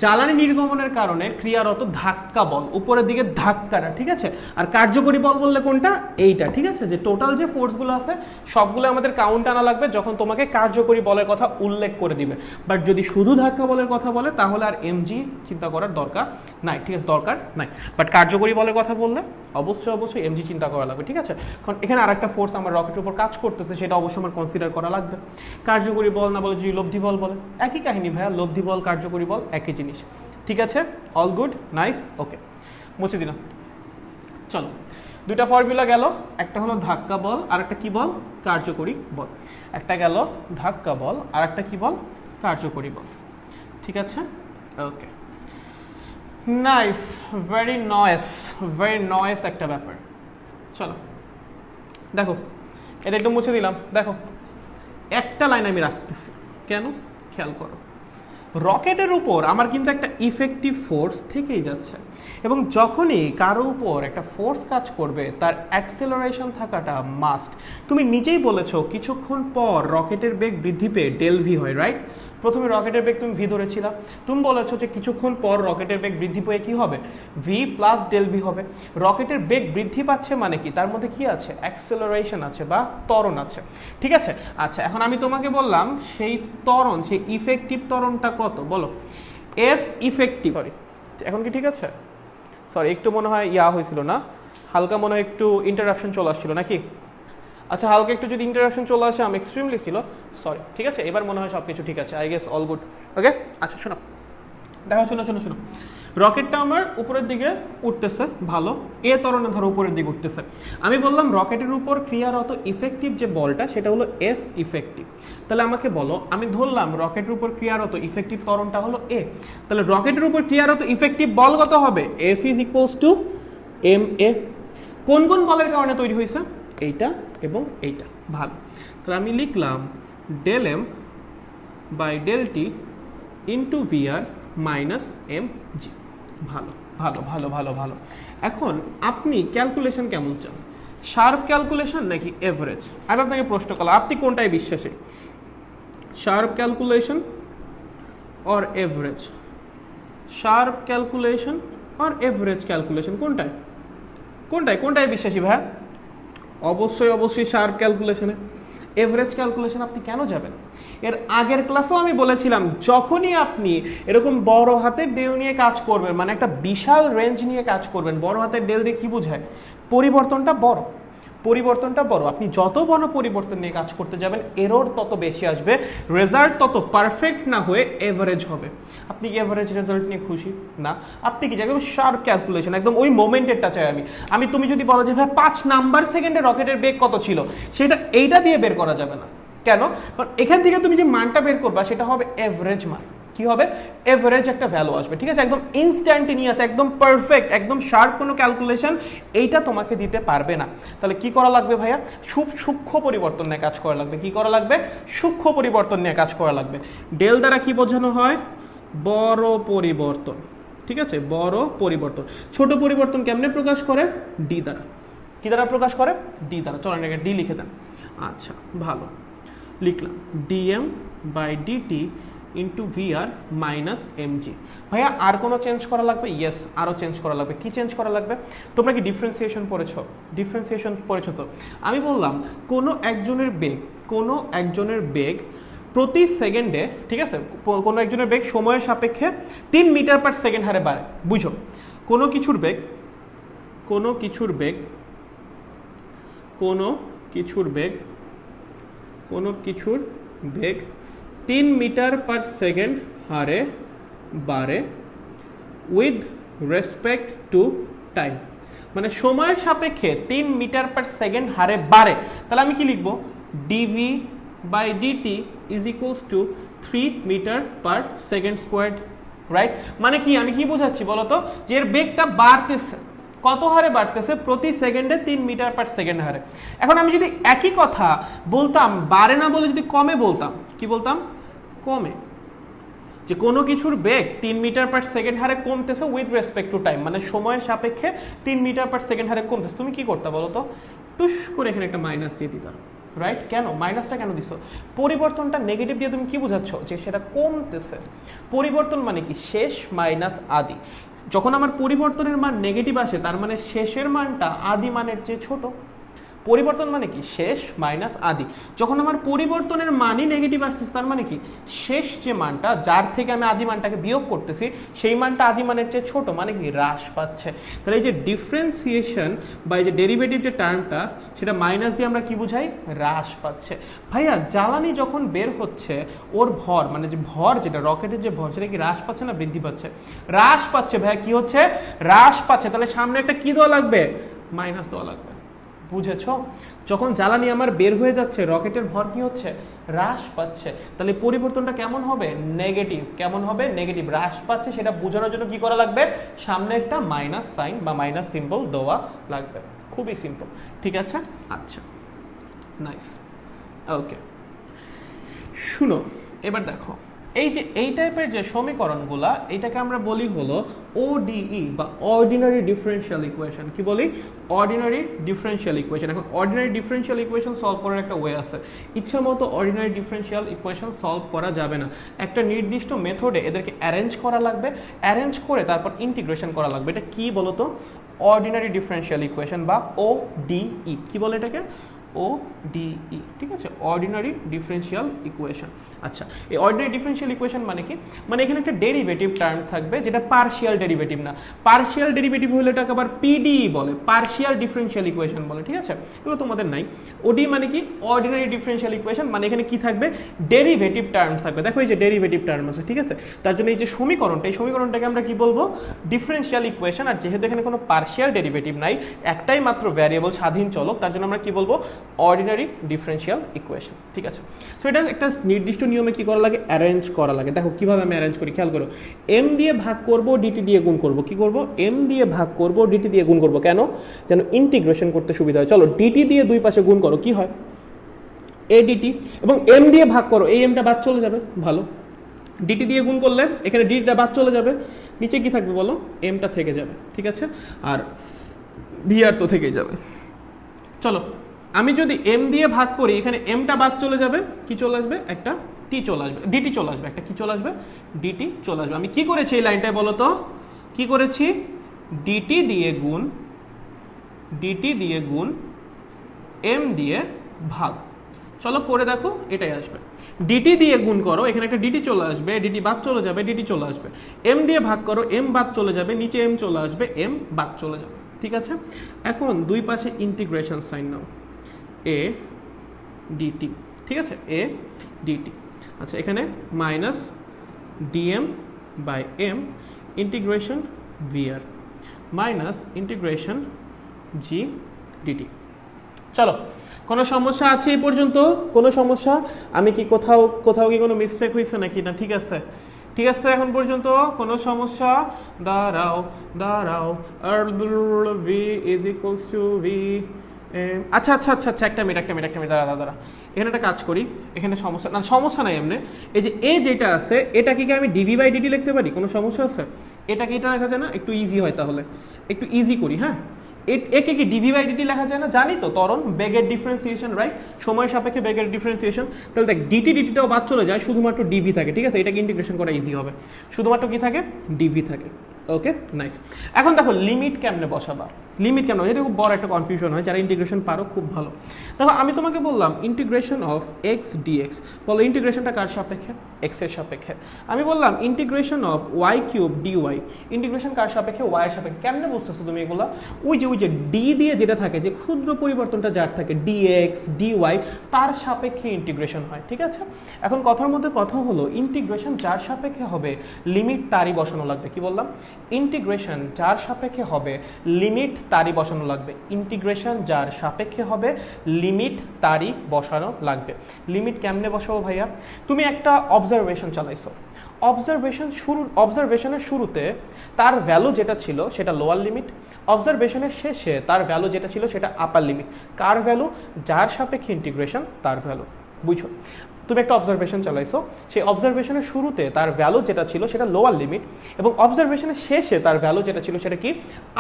Speaker 1: জ্বালানি নির্গমনের কারণে ক্রিয়ারত ধাক্কা বল, উপরের দিকে ধাক্কাটা, ঠিক আছে? আর কার্যকরী বল বললে কোনটা? এইটা, ঠিক আছে? যে টোটাল যে ফোর্সগুলো আছে সবগুলো আমাদের কাউন্ট আনা লাগবে যখন তোমাকে কার্যকরী বলের কথা উল্লেখ করে দিবে। বাট যদি শুধু ধাক্কা বলের কথা বলে তাহলে আর এমজি চিন্তা করার দরকার নাই, ঠিক আছে? দরকার নাই। বাট কার্যকরী বলের কথা বললে অবশ্যই এমজি চিন্তা করা লাগবে, ঠিক আছে? কারণ এখানে আর একটা ফোর্স আমার রকেটের উপর কাজ করতেছে, সেটা অবশ্যই আমার কনসিডার করা লাগবে। কার্যকরী বল না বলে যদি লব্ধি বল বলে, একই কাহিনী ভাইয়া, লব্ধি বল কার্যকরী বল একই জিনিস, ঠিক আছে? অল গুড, নাইস, ওকে, মুছে দিলাম। চলো দুইটা ফর্মুলা গেল, একটা হলো ধাক্কা বল আর একটা কি বল? কার্যকরী বল। একটা গেল ধাক্কা বল আর একটা কি বল? কার্যকরী বল, ঠিক আছে? ওকে নাইস, ভেরি নয়েস একটা ব্যাপার। চলো দেখো এটা একটু মুছে দিলাম। দেখো একটা লাইন আমি রাখতেছি, কেন? খেয়াল করো, রকেটের উপর আমার কিন্তু একটা ইফেক্টিভ ফোর্স থেকেই যাচ্ছে, এবং যখনই কারো উপর একটা ফোর্স কাজ করবে তার অ্যাক্সেলারেশন থাকাটা মাস্ট। তুমি নিজেই বলেছো কিছুক্ষণ পর রকেটের বেগ বৃদ্ধি পেয়ে ডেল ভি হয়, রাইট? প্রথমে রকেটের বেগ তুমি ভি ধরেছিলা, তুমি বলেছো যে কিছুক্ষণ পর রকেটের বেগ বৃদ্ধি পেয়ে কি হবে, ভি প্লাস ডেল ভি হবে। রকেটের বেগ বৃদ্ধি পাচ্ছে মানে কি, তার মধ্যে কি আছে, অ্যাক্সেলারেশন আছে বা ত্বরণ আছে, ঠিক আছে? আচ্ছা, এখন আমি তোমাকে বললাম সেই ত্বরণ, সেই ইফেক্টিভ ত্বরণটা কত বলো, এফ ইফেক্টিভ। সরি, এখন কি ঠিক আছে? সরি, একটু মনে হয় হয়েছিল না, হালকা মনে হয় একটু ইন্টারাপশন চলে আসছিল নাকি? আচ্ছা, হালকা একটু যদি ইন্টারাকশন চলে আসে আমি এক্সট্রিমলি ছিল সরি, ঠিক আছে? এবার মনে হয় সব কিছু ঠিক আছে, আই গেস অল গুড। ওকে, আচ্ছা শোনো, দেখো, শোনো, রকেটটা আমার উপরের দিকে উঠতেছে, ভালো, এ ত্বরণে ধরো উপরের দিকে উঠতেছে। আমি বললাম রকেটের উপর ক্রিয়ারত ইফেক্টিভ যে বলটা সেটা হলো এফ ইফেক্টিভ। তাহলে আমাকে বলো, আমি ধরলাম রকেটের উপর ক্রিয়ারত ইফেক্টিভ ত্বরণটা হলো এ, তাহলে রকেটের উপর ক্রিয়ারত ইফেক্টিভ বল কত হবে, F is equals to m a. কোন কোন বলের কারণে তৈরি হয়েছে, এইটা এবং এইটা, ভালো। তাহলে আমি লিখলাম del M by del T into V R minus M G. ভালো ভালো ভালো ভালো ভালো। এখন আপনি ক্যালকুলেশন কেমন চান, শার্প ক্যালকুলেশন নাকি এভারেজ? আমি আপনাকে প্রশ্ন করলাম, আপনি কোনটায় বিশ্বাসী, sharp calculation or average? Sharp calculation or average calculation, কোনটায় বিশ্বাসী ভাই? অবশ্যই শার্প ক্যালকুলেশনে। এভারেজ ক্যালকুলেশন আপনি কেন যাবেন? এর আগের ক্লাসেও আমি বলেছিলাম, যখনই আপনি এরকম বড় হাতের ডেল নিয়ে কাজ করবেন, মানে একটা বিশাল রেঞ্জ নিয়ে কাজ করবেন, বড় হাতের ডেল দিয়ে কি বোঝায়, পরিবর্তনটা বড়। আপনি যত বড় পরিবর্তন নিয়ে কাজ করতে যাবেন, এরর তত বেশি আসবে, রেজাল্ট তত পারফেক্ট না হয়ে এভারেজ হবে। আপনি কি এভারেজ রেজাল্ট নিয়ে খুশি না? আপনি কি একদম শার্প ক্যালকুলেশন, একদম ওই মোমেন্টেরটা চাই আমি। তুমি যদি বলো যে ভাই 5 নাম্বার সেকেন্ডে রকেটের বেগ কত ছিল, সেটা এইটা দিয়ে বের করা যাবে না। কেন? কারণ এখান থেকে তুমি যে মানটা বের করবা সেটা হবে এভারেজ মান। কি হবে? এভারেজ একটা ভ্যালু আসবে, ঠিক আছে? একদম ইনস্ট্যান্টেনিয়াস, একদম পারফেক্ট, একদম শার্প কোনো ক্যালকুলেশন এইটা তোমাকে দিতে পারবে না। তাহলে কি করা লাগবে ভাইয়া? সূক্ষ্ম পরিবর্তন নিয়ে কাজ করা লাগবে। কি করা লাগবে? সূক্ষ্ম পরিবর্তন নিয়ে কাজ করা লাগবে। ডেল দ্বারা কি বোঝানো হয়? বড় পরিবর্তন, ঠিক আছে? বড় পরিবর্তন। ছোট পরিবর্তন কেমনে প্রকাশ করে? ডি দ্বারা। কি দ্বারা প্রকাশ করে? ডি দ্বারা। চলেন এটাকে ডি লিখে দেন। আচ্ছা, ভালো, লিখলাম DM by DT into VR minus MG. ভাইয়া আর কোনো চেঞ্জ করা লাগবে? ইয়েস, আরও চেঞ্জ করা লাগবে। কি চেঞ্জ করা লাগবে? তোমরা কি ডিফারেন্সিয়েশন পড়েছো? তো আমি বললাম কোনো একজনের বেগ প্রতি সেকেন্ডে, ঠিক আছে, কোনো একজনের বেগ সময়ের সাপেক্ষে 3 মিটার পার সেকেন্ড হারে বাড়ে। বুঝো, কোনো কিছুর বেগ 3 মিটার পার সেকেন্ড হারে বাড়ে উইথ রেসপেক্ট টু টাইম, মানে সময়ের সাপেক্ষে 3 মিটার পার সেকেন্ড হারে বাড়ে। তাহলে আমি কি লিখবো? DV by DT is equals to 3 metre per second squared, right? মানে কি, আমি কি বোঝাচ্ছি বলতো, যে এর বেগটা বাড়তেছে। কত হারে বাড়তেছে? প্রতি সেকেন্ডে 3 মিটার পার সেকেন্ড হারে। এখন আমি যদি একই কথা বলতাম, বাড়ে না বলে যদি কমে বলতাম, কি বলতাম? কমে। যে কোনো কিছুর বেগ 3 মিটার পার সেকেন্ড হারে কমতেছে উইথ রেসপেক্ট টু টাইম, মানে সময়ের সাপেক্ষে 3 মিটার পার সেকেন্ড হারে কমতেছে। তুমি কি করতে বলো তো? টুস করে এখানে একটা মাইনাস দিয়ে দিতাম, রাইট? কেন মাইনাসটা কেন দিছো? পরিবর্তনটা নেগেটিভ দিয়ে তুমি কি বোঝাচ্ছ? যে সেটা কমতেছে। পরিবর্তন মানে কি? শেষ মাইনাস আদি। যখন আমার পরিবর্তনের মান নেগেটিভ আসে, তার মানে শেষের মানটা আদি মানের চেয়ে ছোট। পরিবর্তন মানে কি? শেষ মাইনাস আদি। যখন আমার পরিবর্তনের মানই নেগেটিভ আসতেছে, তার মানে কি? শেষ যে মানটা, যার থেকে আমি আদি মানটাকে বিয়োগ করতেছি, সেই মানটা আদি মানের চেয়ে ছোট, মানে কি? হ্রাস পাচ্ছে। তাহলে এই যে ডিফারেন্সিয়েশন বা এই যে ডেরিভেটিভ যে টার্মটা, সেটা মাইনাস দিয়ে আমরা কি বুঝাই? হ্রাস পাচ্ছে। ভাইয়া জ্বালানি যখন বের হচ্ছে, ওর ভর, মানে যে ভর, যেটা রকেটের যে ভর, সেটা কি হ্রাস পাচ্ছে না বৃদ্ধি পাচ্ছে? হ্রাস পাচ্ছে। ভাইয়া কি হচ্ছে? হ্রাস পাচ্ছে। তাহলে সামনে একটা কি দেওয়া লাগবে? মাইনাস দেওয়া লাগবে। বুঝেছো? যখন জ্বালানি আমার বের হয়ে যাচ্ছে, রকেটের ভর কি হচ্ছে? হ্রাস পাচ্ছে। তাহলে পরিবর্তনটা কেমন হবে? নেগেটিভ। কেমন হবে? নেগেটিভ। হ্রাস পাচ্ছে সেটা বোঝানোর জন্য কি করা লাগবে? সামনে একটা মাইনাস সাইন বা মাইনাস সিম্বল দেওয়া লাগবে। খুবই সিম্পল, ঠিক আছে? আচ্ছা, নাইস। ওকে, শুনো, এবার দেখো, এই যে এই টাইপের যে সমীকরণগুলা এটাকে আমরা বলি হলো ODE বা অর্ডিনারি ডিফারেনশিয়াল ইকুয়েশন। কি বলি? Ordinary differential equation. এখন অর্ডিনারি ডিফারেনশিয়াল ইকুয়েশন সলভ করার একটা ওয়ে আছে। ইচ্ছা মতো অর্ডিনারি ডিফারেনশিয়াল ইকুয়েশন সলভ করা যাবে না, একটা নির্দিষ্ট মেথডে এদেরকে অ্যারেঞ্জ করা লাগবে, অ্যারেঞ্জ করে তারপর ইন্টিগ্রেশন করা লাগবে। এটা কি বলতো? অর্ডিনারি ডিফারেনশিয়াল ইকুয়েশন বা ODE। কি বলে এটাকে? ODE, ঠিক আছে, অর্ডিনারি ডিফারেনশিয়াল ইকুয়েশন। আচ্ছা, এই অর্ডিনারি ডিফারেনশিয়াল ইকুয়েশন মানে কি? মানে এখানে একটা ডেরিভেটিভ টার্ম থাকবে যেটা পার্শিয়াল ডেরিভেটিভ না। পার্শিয়াল ডেরিভেটিভ হলে এটাকে আবার PDE বলে, পার্শিয়াল ডিফারেনশিয়াল ইকুয়েশন বলে, ঠিক আছে? এগুলো তোমাদের নাই। ODE মানে কি? অর্ডিনারি ডিফারেনশিয়াল ইকুয়েশন, মানে এখানে কি থাকবে? ডেরিভেটিভ টার্ম থাকবে। দেখো এই যে ডেরিভেটিভ টার্ম আছে, ঠিক আছে? তার জন্য এই যে সমীকরণটা, এই সমীকরণটাকে আমরা কি বলবো? Differential equation. আর যেহেতু এখানে কোনো পার্শিয়াল ডেরিভেটিভ নাই, একটাই মাত্র ভ্যারিয়েবল, স্বাধীন চলক, তার জন্য আমরা কি বলবো? অর্ডিনারি ডিফারেনশিয়াল ইকুয়েশন, ঠিক আছে? সো এটা একটা নির্দিষ্ট নিয়মে কি করা লাগে? অ্যারেঞ্জ করা লাগে। দেখো কিভাবে আমি অ্যারেঞ্জ করি, খেয়াল করো। m দিয়ে ভাগ করব, dt দিয়ে গুণ করব। কি করব? m দিয়ে ভাগ করব, dt দিয়ে গুণ করব। কেন? যেন ইন্টিগ্রেশন করতে সুবিধা হয়। চলো dt দিয়ে দুই পাশে গুণ করো, কি হয়? adt। এবং m দিয়ে ভাগ করো, এই mটা বাদ চলে যাবে, ভালো। dt দিয়ে গুণ করলে এখানে dটা বাদ চলে যাবে, নিচে কি থাকবে বলো? mটা থেকে যাবে, ঠিক আছে? আর vr তো থেকেই যাবে। চলো আমি যদি m দিয়ে ভাগ করি, এখানে mটা বাদ চলে যাবে, কি চলে আসবে? একটা t চলে আসবে, dt চলে আসবে, একটা কি চলে আসবে? dt চলে আসবে। আমি কি করেছি এই লাইনটায় বলো তো? কি করেছি? dt দিয়ে গুণ m দিয়ে ভাগ। চলো করে দেখো, এটাই আসবে। dt দিয়ে গুণ করো, এখানে একটা dt চলে আসবে, dt বাদ চলে যাবে, dt চলে আসবে। m দিয়ে ভাগ করো, m বাদ চলে যাবে, নিচে m চলে আসবে, m বাদ চলে যাবে, ঠিক আছে? এখন দুই পাশে ইন্টিগ্রেশন সাইন নাও, a dt, ঠিক আছে? a dt। আচ্ছা, এখানে minus dm by m integration vr minus integration g dt। চলো, কোনো সমস্যা আছে এই পর্যন্ত? কোনো সমস্যা? আমি কি কোথাও কি কোনো মিস্টেক হয়েছে নাকি? না, ঠিক আছে, ঠিক আছে এখন পর্যন্ত কোনো সমস্যা? দাঁড়াও v is equals to v। আচ্ছা, একটা মিনিট দাঁড়া। এখানে একটা কাজ করি, এখানে সমস্যা নাই এমনি। এই যে এ যেটা আছে, এটাকে কি আমি dv বাই dt লিখতে পারি? কোনো সমস্যা আছে? এটাকে এটা লেখা যায় না? একটু ইজি হয়, তাহলে একটু ইজি করি। হ্যাঁ, একে কি dv বাই dt লেখা যায় না? জানি তো, ত্বরণ বেগের ডিফারেন্সিয়েশন, রাইট? সময় সাপেক্ষে বেগের ডিফারেন্সিয়েশন। তাহলে দেখ dt-dt-টাও বাদ চলে যায়, শুধুমাত্র dv থাকে, ঠিক আছে? এটাকে ইন্টিগ্রেশন করা ইজি হবে, শুধুমাত্র কি থাকে? dv থাকে। ওকে, নাইস। এখন দেখো লিমিট কেমনে বসাবা, লিমিট কেন? এটা খুব বড় একটা কনফিউশন হয়, যারা ইন্টিগ্রেশন পারো খুব ভালো। দেখো আমি তোমাকে বললাম ইন্টিগ্রেশন অফ x dx, বলো ইন্টিগ্রেশনটা কার সাপেক্ষে? x এর সাপেক্ষে। আমি বললাম integration of y cube dy, integration কার সাপেক্ষে? y এর সাপেক্ষে। কেমনে বুঝতেছো তুমি এগুলো? ওই যে d দিয়ে যেটা থাকে, যে ক্ষুদ্র পরিবর্তনটা যার থাকে dx dy, তার সাপেক্ষে ইন্টিগ্রেশন হয়, ঠিক আছে? এখন কথার মধ্যে কথা হলো, ইন্টিগ্রেশন যার সাপেক্ষে হবে লিমিট তারই বসানো লাগবে। কি বললাম? ইন্টিগ্রেশন যার সাপেক্ষে হবে লিমিট তারই বসানো লাগবে। ইন্টিগ্রেশন যার সাপেক্ষে হবে লিমিট তারই বসানো লাগবে। লিমিট কেমনে বসাবো ভাইয়া? তুমি একটা অবজারভেশন চালাইছো, অবজারভেশনের শুরুতে তার ভ্যালু যেটা ছিল সেটা লোয়ার লিমিট, অবজারভেশনের শেষে তার ভ্যালু যেটা ছিল সেটা আপার লিমিট। কার ভ্যালু? যার সাপেক্ষে ইন্টিগ্রেশন তার ভ্যালু। বুঝছো? তুমি একটা অবজারভেশন চালাইছো, সেই অবজারভেশনের শুরুতে তার ভ্যালু যেটা ছিল সেটা লোয়ার লিমিট, এবং অবজারভেশনের শেষে তার ভ্যালু যেটা ছিল সেটা কি?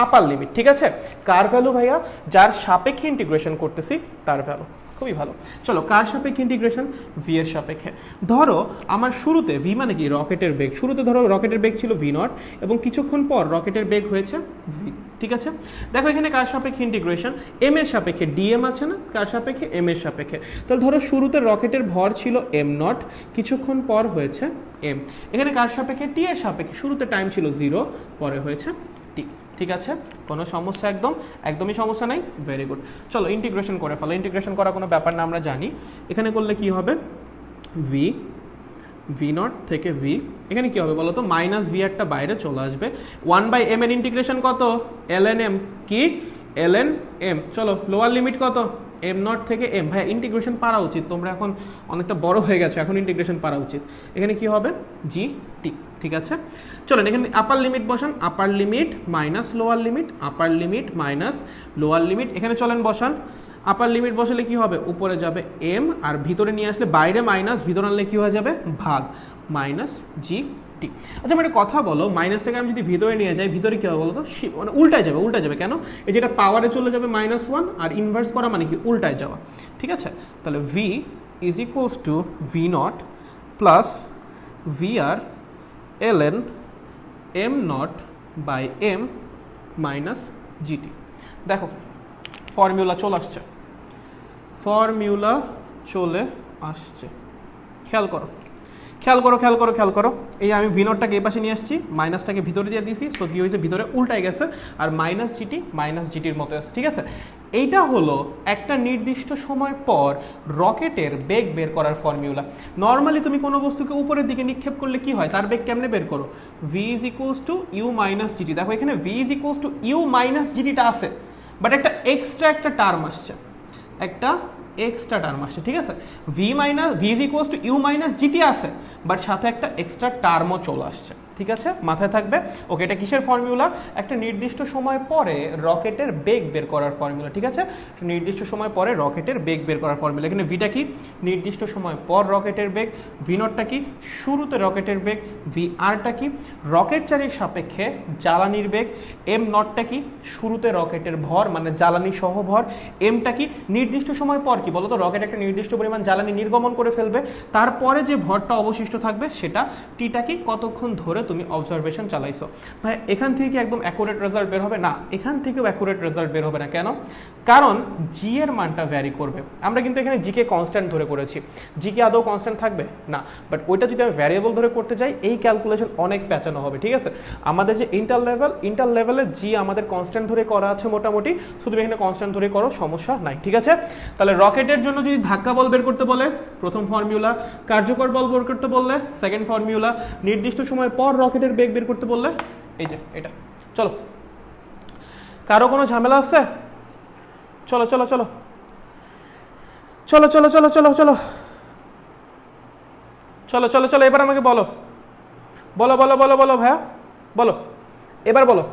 Speaker 1: আপার লিমিট, ঠিক আছে? কার ভ্যালু ভাইয়া? যার সাপেক্ষে ইন্টিগ্রেশন করতেছি তার ভ্যালু। খুবই ভালো। চলো, কার সাপেক্ষে ইন্টিগ্রেশন? ভি এর সাপেক্ষে। ধরো আমার শুরুতে ভি মানে কি? রকেটের বেগ। শুরুতে ধরো রকেটের বেগ ছিল ভি নট, এবং কিছুক্ষণ পর রকেটের বেগ হয়েছে ভি, ঠিক আছে? দেখো এখানে কার সাপেক্ষে ইন্টিগ্রেশন? এম এর সাপেক্ষে। ডিএম আছে না? কার সাপেক্ষে? এম এর সাপেক্ষে। তাহলে ধরো শুরুতে রকেটের ভর ছিল এম নট, কিছুক্ষণ পর হয়েছে এম। এখানে কার সাপেক্ষে? টি এর সাপেক্ষে। শুরুতে টাইম ছিল 0, পরে হয়েছে টি, ঠিক আছে? কোনো সমস্যা? একদমই সমস্যা নাই। Very good. চলো ইন্টিগ্রেশন করে ফেলো। ইন্টিগ্রেশন করা কোনো ব্যাপার না, আমরা জানি। এখানে করলে কি হবে? ভি নট থেকে ভি, এখানে কি হবে বলো তো? মাইনাস ভি একটা বাইরে চলে আসবে। 1/m এর ইন্টিগ্রেশন কত? ln m। কি? ln m। চলো লোয়ার লিমিট কত? এম নট থেকে এম। ভাই ইন্টিগ্রেশন পারা উচিত, তোমরা এখন অনেকটা বড় হয়ে গেছে, এখন ইন্টিগ্রেশন পারা উচিত। এখানে কি হবে? জি টি, ঠিক আছে? চলেন এখানে আপার লিমিট বসান। আপার লিমিট মাইনাস লোয়ার লিমিট, আপার লিমিট মাইনাস লোয়ার লিমিট। এখানে চলেন বসান আপার লিমিট বসালে কি হবে, উপরে যাবে এম, আর ভিতরে নিয়ে আসলে বাইরে মাইনাস, ভিতরে আনলে কি হয়ে যাবে, ভাগ মাইনাস জি টি। আচ্ছা মানে কথা বলো, মাইনাসটাকে আমি যদি ভিতরে নিয়ে যাই, ভিতরে কি হবে বলো তো, মানে উল্টায় যাবে কেন, এই যেটা পাওয়ারে চলে যাবে -1, আর ইনভার্স করা মানে কি উল্টায় যাওয়া, ঠিক আছে। তাহলে v is equals to V not plus V R ln m not by m minus GT. দেখো ফর্মুলা চলে আসছে, খেয়াল করো, এই আমি ভি নটটাকে এই পাশে নিয়ে আসছি, মাইনাসটাকে ভিতরে দিয়ে দিয়েছি, তো কি হয়েছে, ভিতরে উল্টাই গেছে, আর মাইনাস জিটির মতো আছে, ঠিক আছে। এইটা হলো একটা নির্দিষ্ট সময় পর রকেটের বেগ বের করার ফর্মুলা। নর্মালি তুমি কোনো বস্তুকে উপরের দিকে নিক্ষেপ করলে কি হয়, তার বেগ কেমনে বের করো, V is equals to U minus GT. দেখো এখানে V is equals to U minus জিটিটা আছে, বাট একটা এক্সট্রা টার্ম আসছে, ঠিক আছে। V is equals to U minus GT আছে, বাট সাথে একটা এক্সট্রা টার্মও চলে আসছে, ঠিক আছে, মাথায় থাকবে। ওকে, এটা কিসের ফর্মুলা, একটা নির্দিষ্ট সময় পরে রকেটের বেগ বের করার ফর্মুলা, ঠিক আছে, নির্দিষ্ট সময় পরে রকেটের বেগ বের করার ফর্মুলা। এখানে ভিটা কি, নির্দিষ্ট সময় পর রকেটের বেগ, ভি নটটা কি, শুরুতে রকেটের বেগ, ভি আরটা কি, রকেট চারের সাপেক্ষে জ্বালানির বেগ, এম নটটা কি, শুরুতে রকেটের ভর মানে জ্বালানি সহ ভর, এমটা কি, নির্দিষ্ট সময় পর কি বলতো, রকেট একটা নির্দিষ্ট পরিমাণ জ্বালানি নির্গমন করে ফেলবে, তারপরে যে ভরটা অবশিষ্ট থাকবে সেটা, টিটা কি, কতক্ষণ ধরে তুমি অবজারভেশন চালাইছো। ভাই এখান থেকে কি একদম অ্যাকুরেট রেজাল্ট বের হবে না, এখান থেকেও অ্যাকুরেট রেজাল্ট বের হবে না, কেন, কারণ জি এর মানটা ভ্যারি করবে। আমরা কিন্তু এখানে জি কে কনস্ট্যান্ট ধরে করেছি, জি কে আদৌ কনস্ট্যান্ট থাকবে না, বাট ওইটা যদি আমি ভ্যারিয়েবল ধরে করতে যাই এই ক্যালকুলেশন অনেক প্যাঁচানো হবে, ঠিক আছে। আমাদের যে ইন্টার লেভেলে জি আমাদের কনস্ট্যান্ট ধরে করা আছে মোটামুটি, শুধু এখানে কনস্ট্যান্ট ধরে করো, সমস্যা নাই, ঠিক আছে। তাহলে রকেটের জন্য যদি ধাক্কা বল বের করতে বলে প্রথম ফর্মুলা, কার্যকর বল বের করতে বললে সেকেন্ড ফর্মুলা, নির্দিষ্ট সময় পর রকেটের বেগ বের করতে বললে এই যে এটা। চলো, কারো কোনো ঝামেলা আছে, চলো চলো চলো চলো চলো চলো চলো চলো চলো চলো চলো এবার আমাকে বলো বলো বলো বলো বলো ভাইয়া বলো, এবার বলো,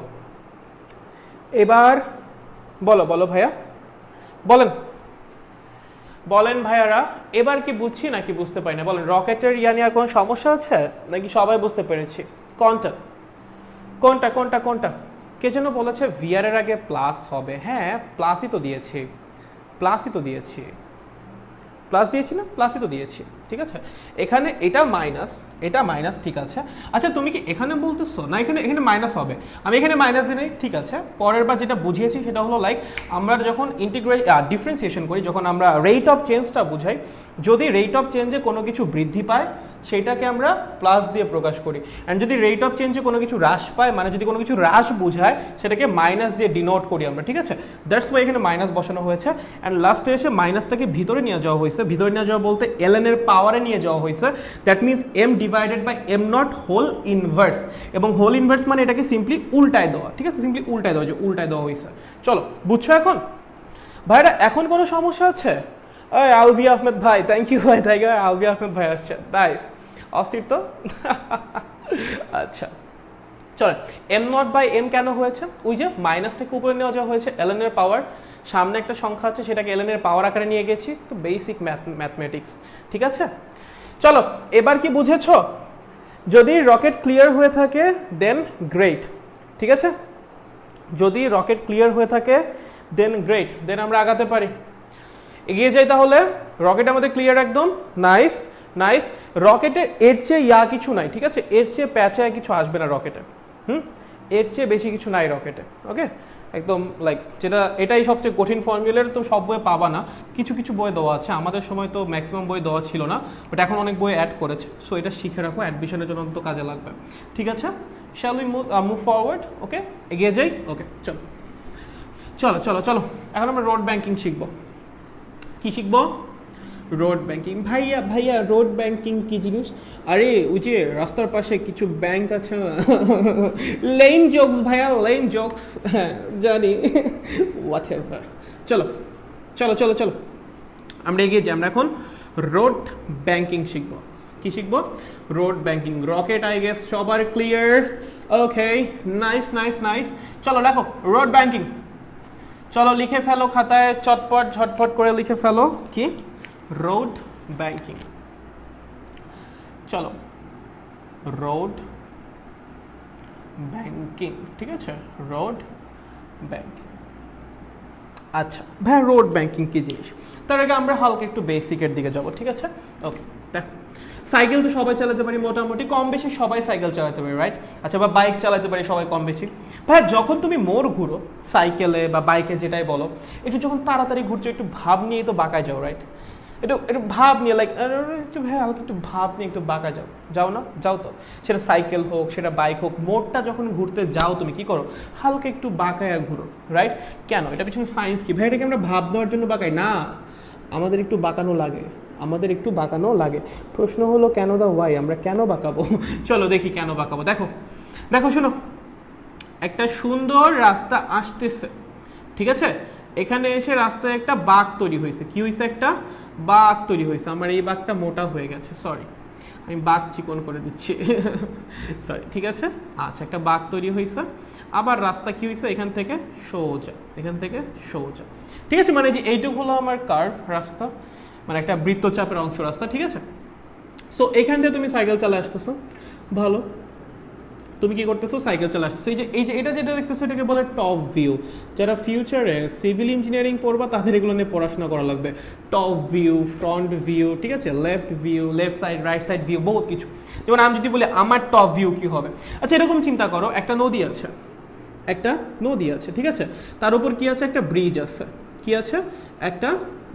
Speaker 1: এবার বলো বলো ভাইয়া বলেন বলেন ভাইয়ারা, এবার কি বুঝছি নাকি বুঝতে পারি না বলেন। রকেটের নিয়ে কোনো সমস্যা আছে নাকি সবাই বুঝতে পেরেছি? কোনটা কোনটা কোনটা কোনটা কে যেন বলেছে ভিআর এর আগে প্লাস হবে? হ্যাঁ প্লাসই তো দিয়েছি, প্লাস দিয়েছি না, প্লাসই তো দিয়েছি, ঠিক আছে। এখানে এটা মাইনাস ঠিক আছে। আচ্ছা তুমি কি এখানে বলতেছো না এখানে মাইনাস হবে? আমি এখানে মাইনাস দিই, ঠিক আছে। পরের বার যেটা বুঝিয়েছি সেটা হলো লাইক আমরা যখন ডিফারেন্সিয়েশন করি, যখন আমরা রেট অফ চেঞ্জটা বুঝাই, যদি রেট অফ চেঞ্জে কোনো কিছু বৃদ্ধি পায় সেটাকে আমরা প্লাস দিয়ে প্রকাশ করি, অ্যান্ড যদি রেট অফ চেঞ্জে কোনো কিছু হ্রাস পায় মানে যদি কোনো কিছু হ্রাস বোঝায় সেটাকে মাইনাস দিয়ে ডিনোট করি আমরা, ঠিক আছে। দ্যাটস ওয়াই এখানে মাইনাস বসানো হয়েছে, অ্যান্ড লাস্টে এসে মাইনাসটাকে ভিতরে নিয়ে যাওয়া হয়েছে। ভিতরে নিয়ে যাওয়া বলতে ln এর পাওয়ারে নিয়ে যাওয়া হয়েছে, that means m divided by m not whole inverse, এবং হোল ইনভার্স মানে এটাকে সিম্পলি উল্টায় দেওয়া, ঠিক আছে, সিম্পলি উল্টায় দেওয়া, যে উল্টায় দেওয়া হয়েছে। চলো বুঝছো এখন ভাইরা? এখন কোনো সমস্যা আছে? আলভি আহমেদ ভাই, থ্যাংক ইউ ভাই, থ্যাংক ইউ। আলভি আহমেদ ভাই আসছে, নাইস, অস্থির তো। আচ্ছা চলো, এম নট বাই এম কেন হয়েছে? ওই যে মাইনাসটাকে উপরে নেওয়া যাওয়া হয়েছে, ln এর পাওয়ার, সামনে একটা সংখ্যা আছে সেটাকে ln এর পাওয়ার আকারে নিয়ে গেছি, তো বেসিক ম্যাথমেটিক্স, ঠিক আছে। চলো এবার কি বুঝেছো? যদি রকেট ক্লিয়ার হয়ে থাকে দেন গ্রেট, ঠিক আছে। যদি রকেট ক্লিয়ার হয়ে থাকে দেন গ্রেট, দেন আমরা আগাতে পারি, এগিয়ে যাই। তাহলে রকেট আমাদের ক্লিয়ার একদম, নাইস নাইস। রকেটে এর চেয়ে কিছু নাই, ঠিক আছে, এর চেয়ে প্যাঁচায় কিছু আসবে না রকেটে, এর চেয়ে বেশি কিছু নাই রকেটে, ওকে। একদম লাইক যেটা এটাই সবচেয়ে কঠিন ফর্মুলার, তো সব বইয়ে পাবা না, কিছু কিছু বই দেওয়া আছে, আমাদের সময় তো ম্যাক্সিমাম বই দেওয়া ছিল না, বাট এখন অনেক বই অ্যাড করেছে, সো এটা শিখে রাখো, অ্যাডমিশনের জন্য তো কাজে লাগবে, ঠিক আছে। Shall we move forward? Okay, এগিয়ে যাই। ওকে চলো চলো চলো চলো, এখন আমরা রোড ব্যাংকিং শিখবো। কি শিখবো? Road banking. ভাইয়া ভাইয়া রোড ব্যাংকিং কি জিনিস? আরে ওই যে রাস্তার পাশে কিছু ব্যাংক আছে না, লেন জোকস ভাইয়া, লেন জোকস, হ্যাঁ জানি, হোয়াট এভার। চলো চলো চলো চলো আমরা এগিয়ে যাই, আমরা এখন রোড ব্যাংকিং শিখবো। কি শিখবো? Road banking. Rocket I guess সবার clear? Okay, nice nice nice. চলো দেখো রোড ব্যাংকিং, চলো লিখে ফেলো খাতায়, চটপট ঝটপট করে লিখে ফেলো কি রোড ব্যাংকিং। চলো রোড ব্যাংকিং, ঠিক আছে, রোড ব্যাংকিং। আচ্ছা ভাই রোড ব্যাংকিং কি জিনিস, তার আগে আমরা হালকা একটু বেসিকের দিকে যাব, ঠিক আছে। ওকে দেখো, সাইকেল তো সবাই চালাতে পারি, মোটামুটি কম বেশি সবাই সাইকেল চালাতে পারি, রাইট? আচ্ছা, বা বাইক চালাতে পারি সবাই কম বেশি। ভাই যখন তুমি মোড় ঘুরো সাইকেলে বা বাইকে যেটাই বলো, একটু যখন তাড়াতাড়ি ঘুরছো একটু ভাব নিয়ে তো বাঁকায় যাও, রাইট? একটু ভাব নিয়ে লাইক একটু ভাই হালকা একটু ভাব নিয়ে একটু বাঁকা যাও, যাও না? যাও তো, সেটা সাইকেল হোক সেটা বাইক হোক, মোড়টা যখন ঘুরতে যাও তুমি কি করো, হালকা একটু বাঁকায়া ঘুরো, রাইট? কেন? এটা পিছনে সায়েন্স কি ভাই? এটাকে আমরা ভাব দেওয়ার জন্য বাঁকাই না, আমাদের একটু বাঁকানো লাগে, আমাদের একটু বাঁকানো লাগে। প্রশ্ন হলো কেন দা ওয়াই, আমরা কেন বাঁকাবো? চলো দেখি কেন বাঁকাবো। দেখো দেখো শোনো, একটা সুন্দর রাস্তা আসতেছে, ঠিক আছে, এখানে এসে রাস্তায় একটা বাঁক তৈরি হয়েছে। কি হয়েছে? একটা বাঁক তৈরি হয়েছে। আমার এই বাঁকটা মোটা হয়ে গেছে, সরি, আমি বাঁক চিকন করে দিচ্ছি সরি, ঠিক আছে। আচ্ছা, একটা বাঁক তৈরি হয়েছে, আবার রাস্তা কি হয়েছে, এখান থেকে সোজা, এখান থেকে সোজা, ঠিক আছে। মানে যে এইটুকু হলো আমার কার্ভ রাস্তা, মানে একটা বৃত্তচাপের অংশ রাস্তা, ঠিক আছে। সো এখান থেকে তুমি সাইকেল চালা আসতেছো, ভালো, তুমি কি করতেছো, সাইকেল চালা আসতেছো। এই যে এটা যেটা দেখতেছো এটাকে বলে টপ ভিউ। যারা ফিউচারে সিভিল ইঞ্জিনিয়ারিং পড়বা তাদের এগুলো নিয়ে পড়াশোনা করা লাগবে। টপ ভিউ, ফ্রন্ট ভিউ, ঠিক আছে, left view, left side, right side view, বহুত কিছু। যেমন আমি যদি বলি আমার টপ ভিউ কি হবে, আচ্ছা এরকম চিন্তা করো, একটা নদী আছে, একটা নদী আছে, ঠিক আছে, তার উপর কি আছে, একটা ব্রিজ আছে, কি আছে, একটা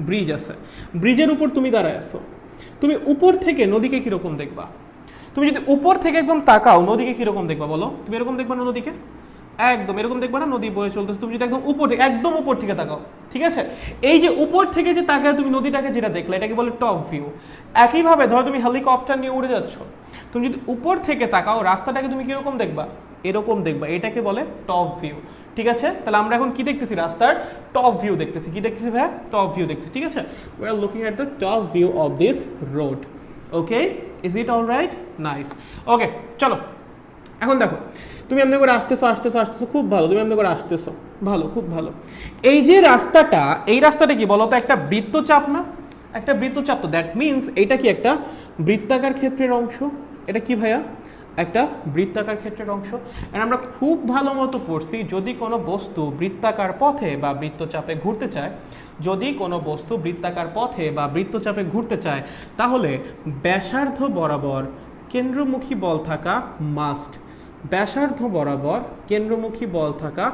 Speaker 1: ব্রিজ আছে। ব্রিজের উপর তুমি দাঁড়ায় আছো, তুমি উপর থেকে নদীকে কিরকম দেখবা? তুমি যদি উপর থেকে একদম তাকাও নদীকে কিরকম দেখবা বলো? তুমি এরকম দেখবা না নদীকে? একদম এরকম দেখবা না, নদী বয়ে চলতেছে। তুমি যদি একদম উপর থেকে, একদম উপর থেকে তাকাও, ঠিক আছে, এই যে উপর থেকে যে তাকায় তুমি নদীটাকে যেটা দেখলে এটাকে বলে টপ ভিউ। একইভাবে ধরো তুমি হেলিকপ্টার নিয়ে উড়ে যাচ্ছ, তুমি যদি উপর থেকে তাকাও রাস্তাটাকে তুমি কিরকম দেখবা? এরকম দেখবা, এটাকে বলে টপ ভিউ, ঠিক আছে। তাহলে আমরা এখন কি দেখতেছি? রাস্তার টপ ভিউ দেখতেছি। কি দেখতেছি ভাই? টপ ভিউ দেখছি, ঠিক আছে। We are looking at the top view of this road. Okay, is it all right? Nice. Okay চলো, এখন দেখো তুমি এমনি করে আসতেছো আসতেছো আসতেছো, খুব ভালো, তুমি এমনি করে আসতেছো, ভালো, খুব ভালো। এই যে রাস্তাটা, এই রাস্তাটা কি বলতো? একটা বৃত্তচাপ না? একটা বৃত্তচাপ, তো দ্যাট মিনস এটা কি একটা বৃত্তাকার ক্ষেত্রের অংশ। এটা কি ভাইয়া? একটা বৃত্তাকার ক্ষেত্রের অংশ। আর আমরা খুব ভালো মতো পড়ছি, যদি কোনো বস্তু বৃত্তাকার পথে বা বৃত্তচাপে ঘুরতে চায়, যদি কোনো বস্তু বৃত্তাকার পথে বা বৃত্তচাপে ঘুরতে চায়, তাহলে ব্যাসার্ধ বরাবর কেন্দ্রমুখী বল থাকা মাস্ট। ব্যাসার্ধ বরাবর কেন্দ্রমুখী বল থাকা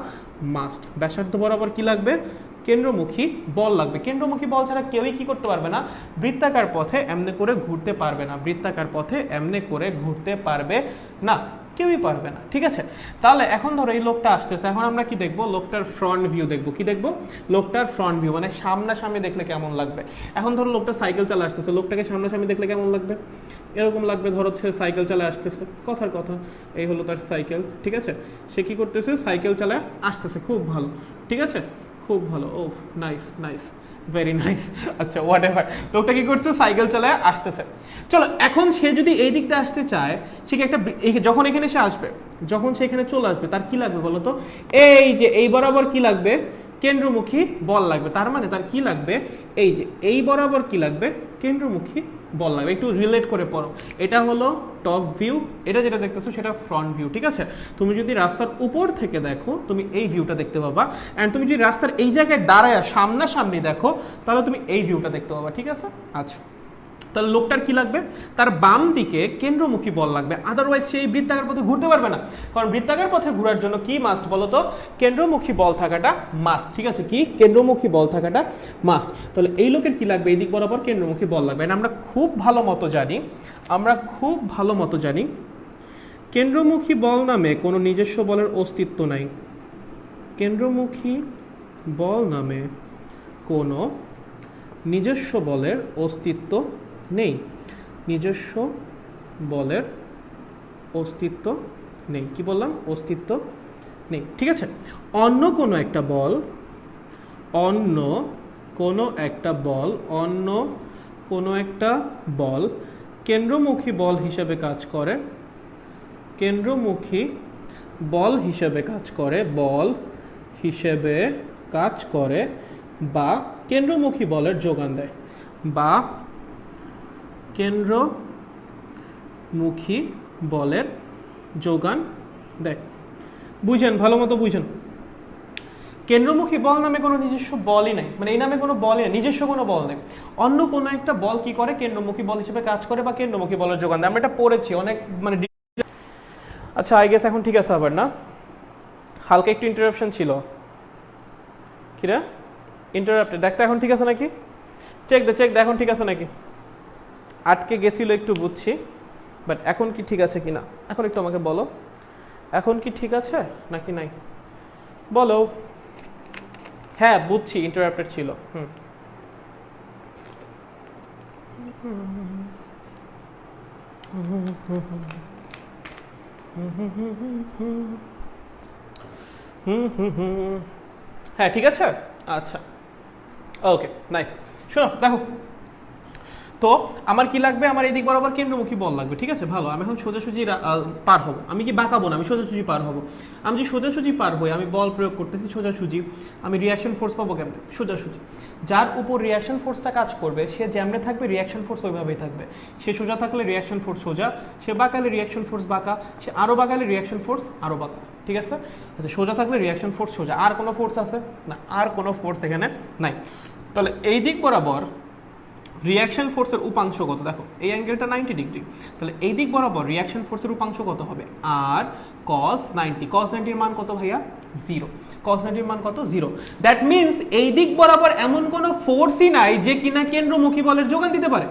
Speaker 1: মাস্ট। ব্যাসার্ধ বরাবর কি লাগবে? কেন্দ্রমুখী বল লাগবে। কেন্দ্রমুখী বল ছাড়া কেউই কি করতে পারবে না? বৃত্তাকার পথে এমনি করে ঘুরতে পারবে না। বৃত্তাকার পথে এমনি করে ঘুরতে পারবে না, কেউই পারবে না, ঠিক আছে। তাহলে এখন ধরো এই লোকটা আসতেছে, এখন আমরা কি দেখবো? লোকটার ফ্রন্ট ভিউ দেখবো। কি দেখবো? লোকটার ফ্রন্ট ভিউ, মানে সামনাসামনি দেখলে কেমন লাগবে। এখন ধরো লোকটা সাইকেল চালা আসতেছে, লোকটাকে সামনাসামনি দেখলে কেমন লাগবে? এরকম লাগবে, ধরো সে সাইকেল চালায় আসতেছে, কথার কথা, এই হলো তার সাইকেল, ঠিক আছে। সে কি করতেছে? সাইকেল চালায় আসতেছে, খুব ভালো, ঠিক আছে, খুব ভালো। ও নাইস নাইস, ভেরি নাইস। আচ্ছা হোয়াট এভার, লোকটা কি করছে? সাইকেল চালায় আসতেছে। চলো এখন সে যদি এই দিক দিয়ে আসতে চায়, সে কি একটা, যখন এখানে সে আসবে, যখন সে এখানে চলে আসবে, তার কি লাগবে বলো তো? এই যে এই বরাবর কি লাগবে? কেন্দ্রমুখী বল লাগবে। তার মানে তার কি লাগবে? এই যে এই বরাবর কি লাগবে? কেন্দ্রমুখী বল লাগবে। একটু রিলেট করে পড়ো। এটা হলো টপ ভিউ, এটা যেটা দেখতেছো সেটা ফ্রন্ট ভিউ, ঠিক আছে। তুমি যদি রাস্তার উপর থেকে দেখো তুমি এই ভিউটা দেখতে পাবা, এন্ড তুমি যদি রাস্তার এই জায়গায় দাঁড়ায় সামনাসামনি দেখো তাহলে তুমি এই ভিউটা দেখতে পাবা, ঠিক আছে। আচ্ছা, তাহলে লোকটার কি লাগবে? তার বাম দিকে কেন্দ্রমুখী বল লাগবে, আদারওয়াইজ সেই বৃত্তাকার পথে ঘুরতে পারবে না। কারণ বৃত্তাকার পথে ঘোরার জন্য কি মাস্ট বলো তো? কেন্দ্রমুখী বল থাকাটা মাস্ট, ঠিক আছে। কি? কেন্দ্রমুখী বল থাকাটা মাস্ট। তাহলে এই লোকের কি লাগবে? এই দিক বরাবর কেন্দ্রমুখী বল লাগবে। আমরা খুব ভালো মতো জানি, আমরা খুব ভালো মতো জানি কেন্দ্রমুখী বল নামে কোনো নিজস্ব বলের অস্তিত্ব নাই। কেন্দ্রমুখী বল নামে কোনো নিজস্ব বলের অস্তিত্ব নেই। নিজস্ব বলের অস্তিত্ব নেই। কি বললাম? অস্তিত্ব নেই, ঠিক আছে। অন্য কোনো একটা বল, অন্য কোনো একটা বল, অন্য কোনো একটা বল কেন্দ্রমুখী বল হিসেবে কাজ করে, কেন্দ্রমুখী বল হিসেবে কাজ করে, বল হিসেবে কাজ করে বা কেন্দ্রমুখী বলের যোগান দেয় বা কেন্দ্রমুখী বলের যোগান দেয়। বুঝেন, ভালো মতো বুঝেন। কেন্দ্রমুখী বল নামে কোনো নিজস্ব বলই নাই, মানে এই নামে কোনো বলই নেই, নিজস্ব কোনো বল নেই। অন্য কোনো একটা বল কি করে, কেন্দ্রমুখী বল হিসেবে কাজ করে বা কেন্দ্রমুখী বলের যোগান দেয়। আমরা এটা পড়েছি অনেক, মানে আচ্ছা আই গেস এখন ঠিক আছে আবার না? হালকা একটু ইন্টারাপশন ছিল, কিরা ইন্টারাপ্টেড, দেখতে এখন ঠিক আছে নাকি? চেক দে এখন ঠিক আছে নাকি? আটকে গেছিল একটু বুঝছি, বাট এখন কি ঠিক আছে কিনা এখন একটু আমাকে বলো। এখন কি ঠিক আছে নাকি নাই বলো। হ্যাঁ বুঝছি ইন্টারাপ্টেড ছিল। হ্যাঁ ঠিক আছে, আচ্ছা ওকে নাইস। শোনো দেখো তো আমার কি লাগবে, আমার এই দিক বরাবর কেন্দ্রমুখী বল লাগবে, ঠিক আছে ভালো। আমি এখন সোজাসুজি পার হব, আমি কি বাঁকাবো না, আমি সোজাসুজি পার হব। আমি যে সোজাসুজি পার হই, আমি বল প্রয়োগ করতেছি সোজাসুজি, আমি রিয়াকশন ফোর্স পাবো কেমনে? সোজাসুজি। যার উপর রিয়াকশন ফোর্সটা কাজ করবে সে যেমনে থাকবে রিয়াকশন ফোর্স ওইভাবেই থাকবে। সে সোজা থাকলে রিয়াকশন ফোর্স সোজা, সে বাঁকালে রিয়াকশন ফোর্স বাঁকা, সে আরো বাঁকালে রিয়াকশন ফোর্স আরো বাঁকা, ঠিক আছে? আচ্ছা সোজা থাকলে রিয়াকশন ফোর্স সোজা, আর কোনো ফোর্স আছে না? আর কোনো ফোর্স এখানে নাই। তাহলে এই দিক বরাবর রিয়াকশন ফোর্সের উপাংশ কত? দেখো এই অ্যাঙ্গেলটা 90 ডিগ্রি, তাহলে এই দিক বরাবর রিয়াকশন ফোর্সের উপাংশ কত হবে? আর cos 90, cos 90 এর মান কত ভাইয়া? 0। cos 90 এর মান কত? 0। দ্যাট মিন্স এই দিক বরাবর এমন কোনো ফোর্সই নাই যে কিনা কেন্দ্রমুখী বলের যোগান দিতে পারে।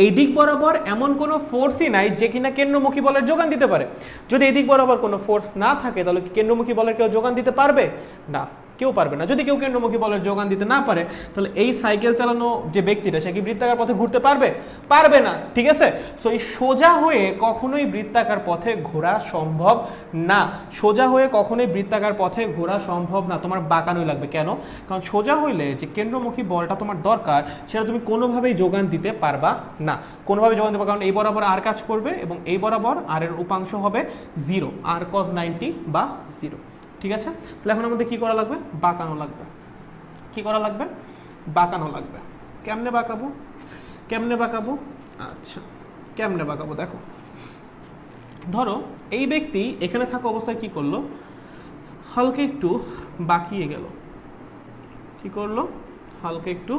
Speaker 1: এই দিক বরাবর এমন কোনো ফোর্সই নাই যে কিনা কেন্দ্রমুখী বলের যোগান দিতে পারে। যদি এই দিক বরাবর কোনো ফোর্স না থাকে তাহলে কেন্দ্রমুখী বলের কেউ যোগান দিতে পারবে না? কেউ পারবে না। যদি কেউ কেন্দ্রমুখী বলের যোগান দিতে না পারে তাহলে এই সাইকেল চালানো যে ব্যক্তিটা সে কি বৃত্তাকার পথে ঘুরতে পারবে? পারবে না, ঠিক আছে? সো এই সোজা হয়ে কখনোই বৃত্তাকার পথে ঘোরা সম্ভব না। সোজা হয়ে কখনোই বৃত্তাকার পথে ঘোরা সম্ভব না, তোমার বাঁকানোই লাগবে। কেন? কারণ সোজা হইলে যে কেন্দ্রমুখী বলটা তোমার দরকার সেটা তুমি কোনোভাবেই যোগান দিতে পারবা না, কোনোভাবে যোগান দিতে পারবে। কারণ এই বরাবর আর কাজ করবে এবং এই বরাবর আর এর উপাংশ হবে 0, আর cos 90 বা 0, ঠিক আছে? তাহলে এখন আমাদের কি করা লাগবে? বাঁকানো লাগবে। কি করা লাগবে? বাঁকানো লাগবে। কেমনে বাঁকাবো? কেমনে বাঁকাবো? আচ্ছা কেমনে বাঁকাবো দেখো, ধরো এই ব্যক্তি এখানে থাকা অবস্থায় কি করলো, হালকা একটু বাঁকিয়ে গেল। কি করলো? হালকা একটু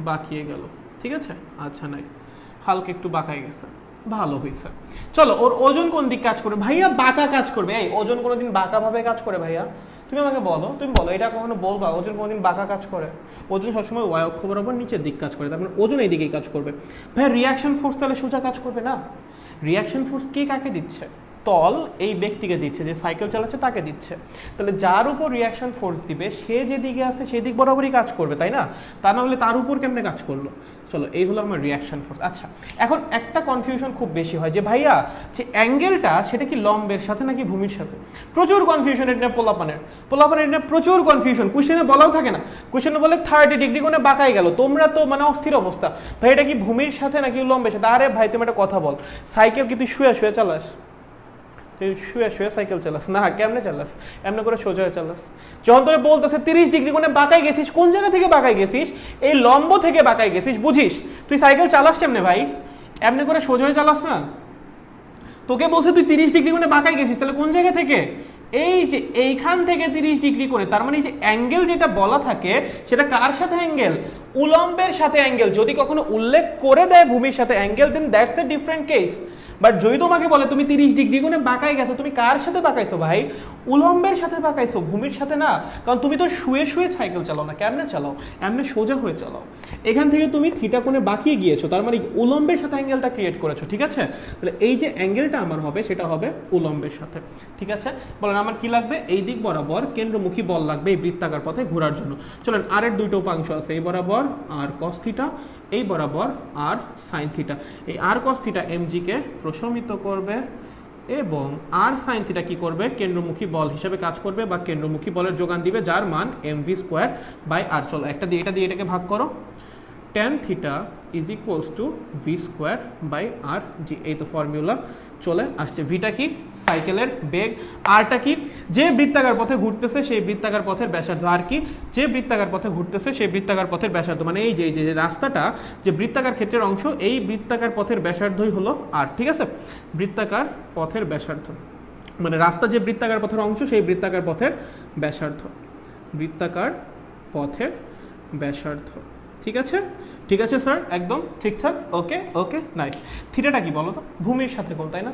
Speaker 1: বাঁকিয়ে গেল, ঠিক আছে? আচ্ছা নাইস, হালকা একটু বাঁকায় গেছে, ভালো হয়েছে। চলো ওর ওজন কোন দিক কাজ করবে? ভাইয়া বাঁকা কাজ করবে। এই ওজন কোনোদিন বাঁকা ভাবে কাজ করে ভাইয়া? তুমি আমাকে বলো, তুমি বলো এটা কখনো বলবা ওজন কোনোদিন বাঁকা কাজ করে? ওজন সবসময় ওয়াই অক্ষ বরাবর নিচের দিক কাজ করে, তার মানে ওজন এই দিকেই কাজ করবে। ভাইয়া রিয়াকশন ফোর্স তাহলে সোজা কাজ করবে না? রিয়াকশন ফোর্স কে কাকে দিচ্ছে? তল এই ব্যক্তিকে দিচ্ছে, যে সাইকেল চালাচ্ছে তাকে দিচ্ছে। তাহলে যার উপর রিয়াকশন ফোর্স দিবে সে যেদিকে আছে সেদিক বরাবরই কাজ করবে, তাই না? তা না হলে তার উপর কেমনে কাজ করলো? চলো এই হলো আমার রিয়াকশন ফোর্স। আচ্ছা এখন একটা কনফিউশন খুব বেশি হয় যে ভাইয়া যে অ্যাঙ্গেলটা সেটা কি লম্বের সাথে নাকি ভূমির সাথে? প্রচুর কনফিউশন এটা পোলাপানের এটা প্রচুর কনফিউশন। কোশ্চেনে বলাও থাকে না, কোশ্চেনে বলে 30 ডিগ্রি কোণে বাঁকাই গেল, তোমরা তো মানে অস্থির অবস্থা। ভাই এটা কি ভূমির সাথে নাকি লম্বের সাথে? আরে ভাই তুমি একটা কথা বল, সাইকেল কি তুই শুয়ে শুয়ে চালাস? তুই শুয়ে শুয়ে সাইকেল চালাস না? কেমনে চালাস? এমনি করে সোজা চালাস। যখন তোরে বলতেছে 30 ডিগ্রি কোণে বাঁকাই গেছিস, কোন জায়গা থেকে বাঁকাই গেছিস? এই লম্ব থেকে বাঁকাই গেছিস, বুঝিস? তুই সাইকেল চালাস কেমনে ভাই? এমনি করে সোজা হয়ে চালাস না। তোকে বলছে তুই 30 ডিগ্রি কোণে বাঁকাই গেছিস, তাহলে কোন জায়গা থেকে? এই যে এইখান থেকে 30 ডিগ্রি করে, তার মানে এই যে অ্যাঙ্গেল যেটা বলা থাকে সেটা কার সাথে অ্যাঙ্গেল? উলম্বের সাথে অ্যাঙ্গেল। যদি কখনো উল্লেখ করে দেয় ভূমির সাথে angle, then that's a different case. But যদি তোমাকে বলে তুমি 30 ডিগ্রি কোণে বাঁকাই গেছো, তুমি কার সাথে বাঁকাইছো ভাই? উলম্বের সাথে বাঁকাইছো, ভূমির সাথে না। কারণ তুমি তো শুয়ে শুয়ে সাইকেল চালাও না, কেমনে চালাও? এমনি সোজা হয়ে চালাও। এখান থেকে তুমি থিটা কোণে বাঁকিয়ে গিয়েছো, তার মানে উলম্বের সাথে অ্যাঙ্গেলটা ক্রিয়েট করেছো, ঠিক আছে? তাহলে এই যে অ্যাঙ্গেলটা আমার হবে সেটা হবে উলম্বের সাথে, ঠিক আছে? বলেন আমার কি লাগবে? এই দিক বরাবর কেন্দ্রমুখী বল লাগবে এই বৃত্তাকার পথে ঘোরার জন্য। চলেন আরের দুইটা উপাংশ আছে, এই বরাবর আর cos থিটা, এই বরাবর আর sin থিটা। এই আর cos থিটা mg কে প্রশমিত করবে এবং আর sin থিটা কি করবে? কেন্দ্রমুখী বল হিসেবে কাজ করবে বা কেন্দ্রমুখী বলের যোগান দিবে, যার মান mv² বাই r। চলো একটা দিয়ে এটা দিয়ে এটাকে ভাগ করো, tan theta is equals to V square by R G. এই তো ফর্মুলা চলে আসছে। ভিটা কি সাইকেলের বেগ, আরটা কি যে বৃত্তাকার পথে ঘুরতেছে সেই বৃত্তাকার পথের ব্যাসার্ধ, আর কি যে বৃত্তাকার পথে ঘুরতেছে সেই বৃত্তাকার পথের ব্যাসার্ধ, মানে এই যে রাস্তাটা যে বৃত্তাকার ক্ষেত্রের অংশ, এই বৃত্তাকার পথের ব্যাসার্ধই হলো আর। ঠিক আছে, বৃত্তাকার পথের ব্যাসার্ধ মানে রাস্তা যে বৃত্তাকার পথের অংশ সেই বৃত্তাকার পথের ব্যাসার্ধ, বৃত্তাকার পথের ব্যাসার্ধ। ঠিক আছে, ঠিক আছে স্যার, একদম ঠিকঠাক। ওকে ওকে নাইস। থিটাটা কি বলো তো? ভূমির সাথে কোণ, তাই না?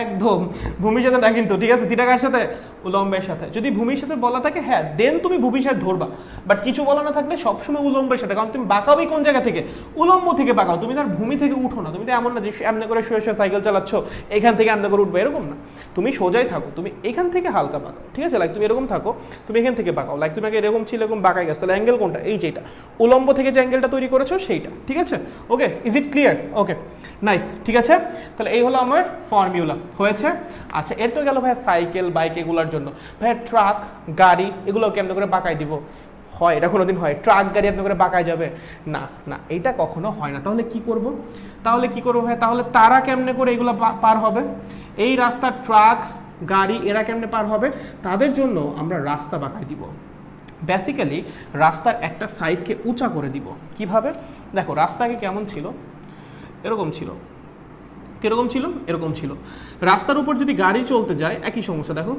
Speaker 1: একদম ভূমির সাথে না কিন্তু, ঠিক আছে? থিটা কার সাথে? উলম্বের সাথে। যদি ভূমির সাথে বলা থাকে হ্যাঁ দেন তুমি ভূমির সাথে ধরবা, বাট কিছু বলা না থাকলে সবসময় উলম্বের সাথে, কারণ তুমি বাঁকাওই কোন জায়গা থেকে? উলম্ব থেকে বাঁকাও, তুমি তার ভূমি থেকে উঠো না। তুমি তো এমন না যে এমনি করে শুয়ে শুয়ে সাইকেল চালাচ্ছ এখান থেকে এমনি করে উঠবে, এরকম না। তুমি সোজাই থাকো, তুমি এখান থেকে হালকা বাঁকাও, ঠিক আছে? লাইক তুমি এরকম থাকো, তুমি এখান থেকে বাঁকাও, লাইক তুমি আগে এরকম ছিল এরকম বাঁকাই গেছো, তাহলে অ্যাঙ্গেল কোনটা? এই যেটা উলম্ব থেকে যে অ্যাঙ্গেলটা তৈরি করেছো সেইটা। ঠিক আছে, okay, is it clear? Okay nice, ঠিক আছে। তাহলে এই হলো আমার ফর্মুলা, হয়েছে? আচ্ছা, এর তো গেল ভাইয়া সাইকেল বাইক এগুলোর জন্য। ভাইয়া ট্রাক গাড়ি এগুলো কেমন করে বাঁকাই দিব? হয় এটা কোনোদিন হয়? ট্রাক গাড়ি আপনি করে বাঁকায় যাবে না, না এটা কখনো হয় না। তাহলে কি করব? তাহলে কি করবো ভাই? তাহলে তারা কেমনে করে এগুলো পার হবে? এই রাস্তা ট্রাক গাড়ি এরা কেমনে পার হবে? তাদের জন্য আমরা রাস্তা বাঁকায় দিব। বেসিক্যালি রাস্তার একটা সাইডকে উঁচা করে দিব। কিভাবে? দেখো রাস্তা আগে কেমন ছিল? এরকম ছিল। কিরকম ছিল? এরকম ছিল। রাস্তার উপর যদি গাড়ি চলতে যায় একই সমস্যা। দেখো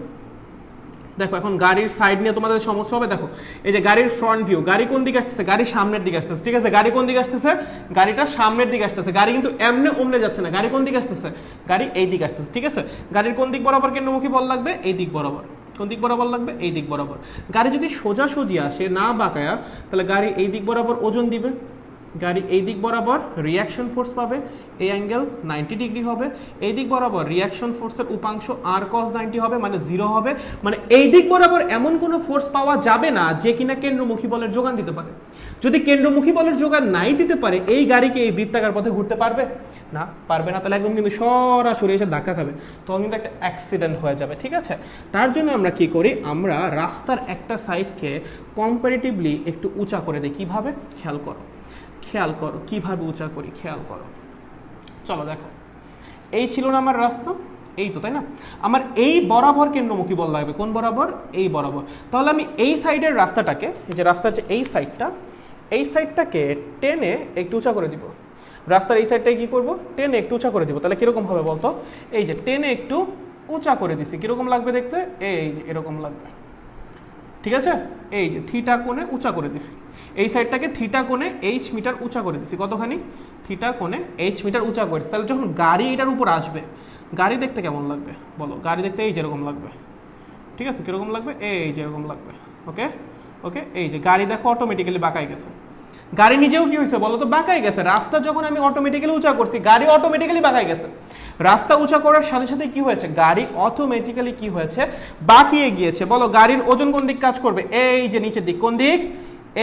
Speaker 1: দেখো এখন গাড়ির সাইড নিয়ে তোমাদের সমস্যা হবে। দেখো এই যে গাড়ির ফ্রন্ট ভিউ, গাড়ি কোন দিকে আসতেছে? গাড়ি সামনের দিকে আসতেছে, ঠিক আছে? গাড়ি কোন দিকে আসতেছে? গাড়িটা সামনের দিকে আসতেছে। গাড়ি কিন্তু এমনে ওমনে যাচ্ছে না, গাড়ি কোন দিকে আসতেছে? গাড়ি এই দিকে আসতেছে, ঠিক আছে? গাড়ির কোন দিক বরাবর কেন্দ্রমুখী বল লাগবে? এই দিক বরাবর। কোন দিক বরাবর লাগবে? এই দিক বরাবর। গাড়ি যদি সোজাসুজি আসে না বাঁকায়া, তাহলে গাড়ি এই দিক বরাবর ওজন দিবে, গাড়ি এই দিক বরাবর রিয়াকশন ফোর্স পাবে, এই অ্যাঙ্গেল 90 ডিগ্রি হবে। এই দিক বরাবর রিয়াকশন ফোর্সের উপাংশ আর cos 90 হবে, মানে 0 হবে। মানে এই দিক বরাবর এমন কোনো ফোর্স পাওয়া যাবে না যে কিনা কেন্দ্রমুখী বলের যোগান দিতে পারে। যদি কেন্দ্রমুখী বলের যোগান নাই দিতে পারে, এই গাড়িকে এই বৃত্তাকার পথে ঘুরতে পারবে না? পারবে না। তাহলে একদম কিন্তু সরাসরি এসে ধাক্কা খাবে, তখন কিন্তু একটা অ্যাক্সিডেন্ট হয়ে যাবে, ঠিক আছে? তার জন্য আমরা কি করি? আমরা রাস্তার একটা সাইডকে কম্পারেটিভলি একটু উঁচা করে দিই। কিভাবে? খেয়াল করো, খেয়াল করো কিভাবে উঁচা করি, খেয়াল করো। চলো দেখো, এই ছিল না আমার রাস্তা, এই তো, তাই না? আমার এই বরাবর কেন্দ্রমুখী বল লাগবে। কোন বরাবর? এই বরাবর। তাহলে আমি এই সাইডের রাস্তাটাকে, এই যে রাস্তার যে এই সাইডটা, এই সাইডটাকে টেনে একটু উঁচা করে দিব। রাস্তার এই সাইডটাকে কি করব? টেনে একটু উঁচা করে দিব। তাহলে কিরকম হবে বলতো? এই যে টেনে একটু উঁচা করে দিছি, কিরকম লাগবে দেখতে? এই যে এরকম লাগবে, ঠিক আছে? এই যে থিটা কোণে উঁচা করে দিছি, এই সাইডটাকে থিটা কোণে h মিটার উঁচা করে দিছি। কতখানি? থিটা কোণে h মিটার উঁচা করেছি। তাহলে যখন গাড়ি এটার উপর আসবে, গাড়ি দেখতে কেমন লাগবে বলো? গাড়ি দেখতে এই যেরকম লাগবে, ঠিক আছে? কিরকম লাগবে? এই যেরকম লাগবে। ওকে ওকে, এই যে গাড়ি দেখো অটোমেটিক্যালি বাঁকাই গেছে। গাড়ি নিজেও কি হয়েছে বলো তো? বাঁকাই গেছে। রাস্তা যখন আমি অটোমেটিক্যালি উঁচা করছি, গাড়ি অটোমেটিক্যালি বাঁকাই গেছে। রাস্তা উঁচা করার সাথে সাথে কি হয়েছে? গাড়ি অটোমেটিক্যালি কি হয়েছে? বাঁকিয়ে গিয়েছে। বলো গাড়ির ওজন কোন দিক কাজ করবে? এই যে নিচের দিক। কোন দিক?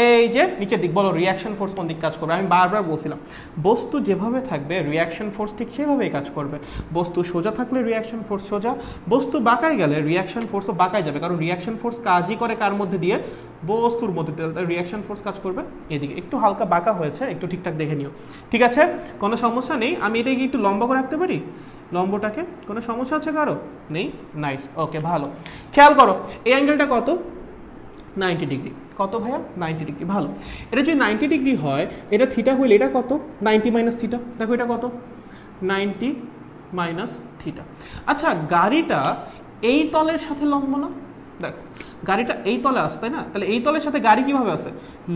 Speaker 1: এই যে নিচের দিক। বলো রিয়াকশন ফোর্স কোন দিক কাজ করবে? আমি বারবার বলছিলাম বস্তু যেভাবে থাকবে রিয়াকশন ফোর্স ঠিক সেভাবেই কাজ করবে। বস্তু সোজা থাকলে রিয়াকশন ফোর্স সোজা, বস্তু বাঁকায় গেলে রিয়াকশন ফোর্সও বাঁকায় যাবে, কারণ রিয়াকশন ফোর্স কাজই করে কার মধ্যে দিয়ে? বস্তুর মধ্যে। রিয়াকশন ফোর্স কাজ করবে এদিকে। একটু হালকা বাঁকা হয়েছে, একটু ঠিকঠাক দেখে নিও, ঠিক আছে? কোনো সমস্যা নেই। আমি এটাকে একটু লম্বা করে রাখতে পারি, লম্বটাকে। কোনো সমস্যা আছে কারো? নেই? নাইস, ওকে, ভালো। খেয়াল করো এই অ্যাঙ্গেলটা কত? 90 ডিগ্রি। কত ভাইয়া? 90 ডিগ্রি। ভালো। এটা যদি 90 ডিগ্রি হয়, এটা থিটা হইলে এটা কত? 90 মাইনাস থিটা। দেখো এটা কত? 90 মাইনাস থিটা। আচ্ছা, গাড়িটা এই তলের সাথে লম্ব না? দেখো গাড়িটা এই তলে আসে, তাই না? তাহলে এই তলের সাথে গাড়ি কিভাবে আছে?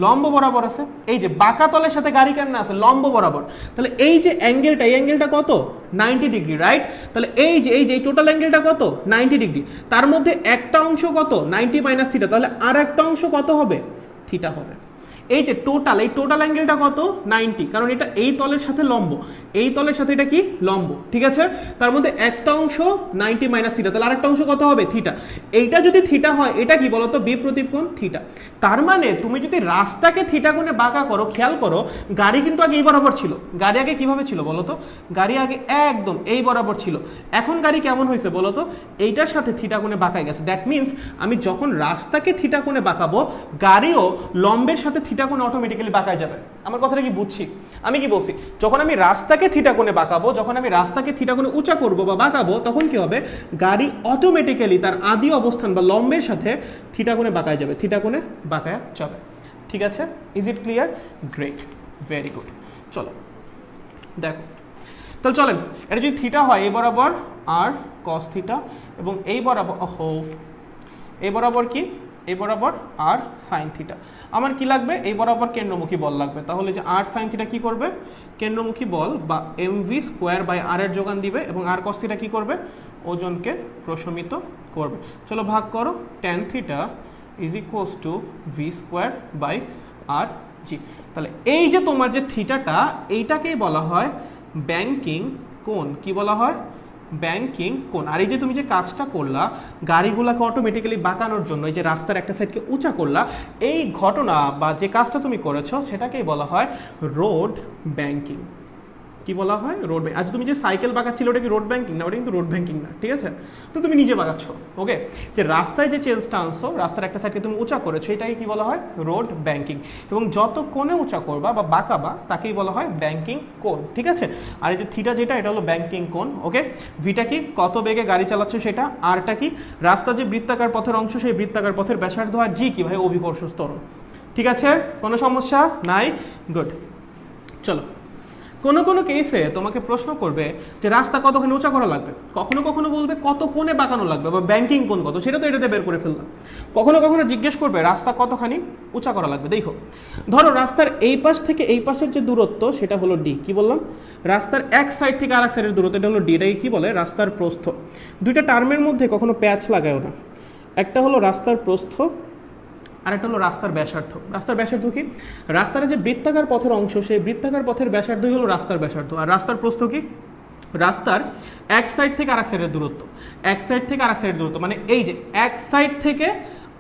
Speaker 1: লম্ব বরাবর আছে। এই যে বাঁকা তলের সাথে গাড়ি কেন আছে? লম্ব বরাবর। তাহলে এই যে অ্যাঙ্গেলটা, এই অ্যাঙ্গেলটা কত? 90 ডিগ্রি, রাইট? তাহলে এই যে টোটাল অ্যাঙ্গেলটা কত? 90 ডিগ্রি। তার মধ্যে একটা অংশ কত? 90 মাইনাস থিটা। তাহলে আর একটা অংশ কত হবে? থিটা হবে। এই যে টোটাল, এই টোটাল অ্যাঙ্গেলটা কত? 90, কারণ এটা এই তলের সাথে লম্ব, এই তলের সাথে এটা কি? লম্ব, ঠিক আছে? তার মধ্যে একটা অংশ 90 মাইনাস থিটা, তাহলে আরেকটা অংশ কত হবে? থিটা। এইটা যদি থিটা হয়, এটা কি বলতো? বিপ্রতীপ কোণ থিটা। তার মানে তুমি যদি রাস্তাকে থিটা কোণে বাঁকা করো, খেয়াল করো গাড়ি কিন্তু আগে এই বরাবর ছিল। গাড়ি আগে কিভাবে ছিল বলতো? গাড়ি আগে একদম এই বরাবর ছিল। এখন গাড়ি কেমন হয়েছে বলতো? এইটার সাথে থিটা কোণে বাঁকায় গেছে। দ্যাট মিনস আমি যখন রাস্তাকে থিটা কোণে বাঁকাবো, গাড়িও লম্বের সাথে থিটা কোণে অটোমেটিক্যালি বাঁকায় যাবে। আমার কথাটা কি বুঝছি? আমি কি বলছি, যখন আমি রাস্তাকে থিটা কোণে বাঁকাবো, যখন আমি রাস্তাকে থিটা কোণে উঁচা করবো বা বাঁকাবো, তখন কি হবে, গাড়ি অটোমেটিক্যালি তার আদি অবস্থান বা লম্বের সাথে থিটা কোণে বাঁকায় যাবে, থিটা কোণে বাঁকায় যাবে। ঠিক আছে, is it clear? Great, very good. চলো দেখো, তাহলে চলেন, এটা যদি থিটা হয় এই বরাবর আর কস থিটা, এবং এই বরাবর এই বরাবর কি, এই বরাবর আর সাইন থিটা। আমার কি লাগবে, এই বরাবর কেন্দ্রমুখী বল লাগবে। তাহলে যে আর সাইন থিটা কি করবে, কেন্দ্রমুখী বল বা mv স্কোয়ার বাই আর এর যোগান দিবে, এবং আর কস থিটা কি করবে, ওজনকে প্রশমিত করবে। চলো ভাগ করো, tan theta is equals to V square by R G. তাহলে এই যে তোমার যে থিটাটা, এইটাকেই বলা হয় ব্যাংকিং কোণ। কি বলা হয়? ব্যাংকিং কোণ। আর এই যে তুমি যে কাজটা করলা, গাড়িগুলোকে অটোমেটিক্যালি বাঁকানোর জন্য এই যে রাস্তার একটা সাইডকে উঁচা করলা, এই ঘটনা বা যে কাজটা তুমি করেছো সেটাকেই বলা হয় রোড ব্যাংকিং। কি বলা হয়? Road banking. আচ্ছা, তুমি যে সাইকেল বাঁকাচ্ছিলে ওটা কি রোড ব্যাংকিং না? ওটা কিন্তু রোড ব্যাংকিং না, ঠিক আছে? তো তুমি নিজে বাঁকাচ্ছ, ওকে? যে রাস্তায় যে চেঞ্জটা আনছো, রাস্তার একটা সাইডকে তুমি উঁচা করেছো, এটাকে কি বলা হয়? Road banking. এবং যত কোণে উঁচা করবা বা বাঁকাবা তাকেই বলা হয় ব্যাংকিং কোণ, ঠিক আছে? আর এই যে থিটা যেটা, এটা হলো ব্যাংকিং কোণ, ওকে? ভিটা কি, কত বেগে গাড়ি চালাচ্ছ সেটা। আরটা কি, রাস্তা যে বৃত্তাকার পথের অংশ, সেই বৃত্তাকার পথের ব্যাসার্ধ। আর জি কি ভাই, অভিকর্ষ ত্বরণ। ঠিক আছে, কোনো সমস্যা নাই? গুড। চলো, কোনো কোনো কেসে তোমাকে প্রশ্ন করবে যে রাস্তা কতখানি উঁচা করা লাগবে, কখনো কখনো বলবে কত কোণে বাঁকানো লাগবে বা ব্যাংকিং কোণ কত, সেটা তো এটাতে বের করে ফেললাম। কখনো কখনো জিজ্ঞেস করবে রাস্তা কতখানি উঁচা করা লাগবে। দেখো, ধরো রাস্তার এই পাশ থেকে এই পাশের যে দূরত্ব সেটা হলো ডি। কি বললাম? রাস্তার এক সাইড থেকে আরেক সাইডের দূরত্ব, এটা হলো ডি। এটাকে কি বলে? রাস্তার প্রস্থ। দুইটা টার্মের মধ্যে কখনো প্যাচ লাগায়ও না। একটা হলো রাস্তার প্রস্থ, আর একটা হলো রাস্তার ব্যাসার্ধ। রাস্তার ব্যাসার্ধ কি? রাস্তার যে বৃত্তাকার পথের অংশ, সেই বৃত্তাকার পথের ব্যাসার্ধই হলো রাস্তার ব্যাসার্ধ। আর রাস্তার প্রস্থ কি? রাস্তার এক সাইড থেকে আরেক সাইডের দূরত্ব। এক সাইড থেকে আরেক সাইডের দূরত্ব মানে এই যে এক সাইড থেকে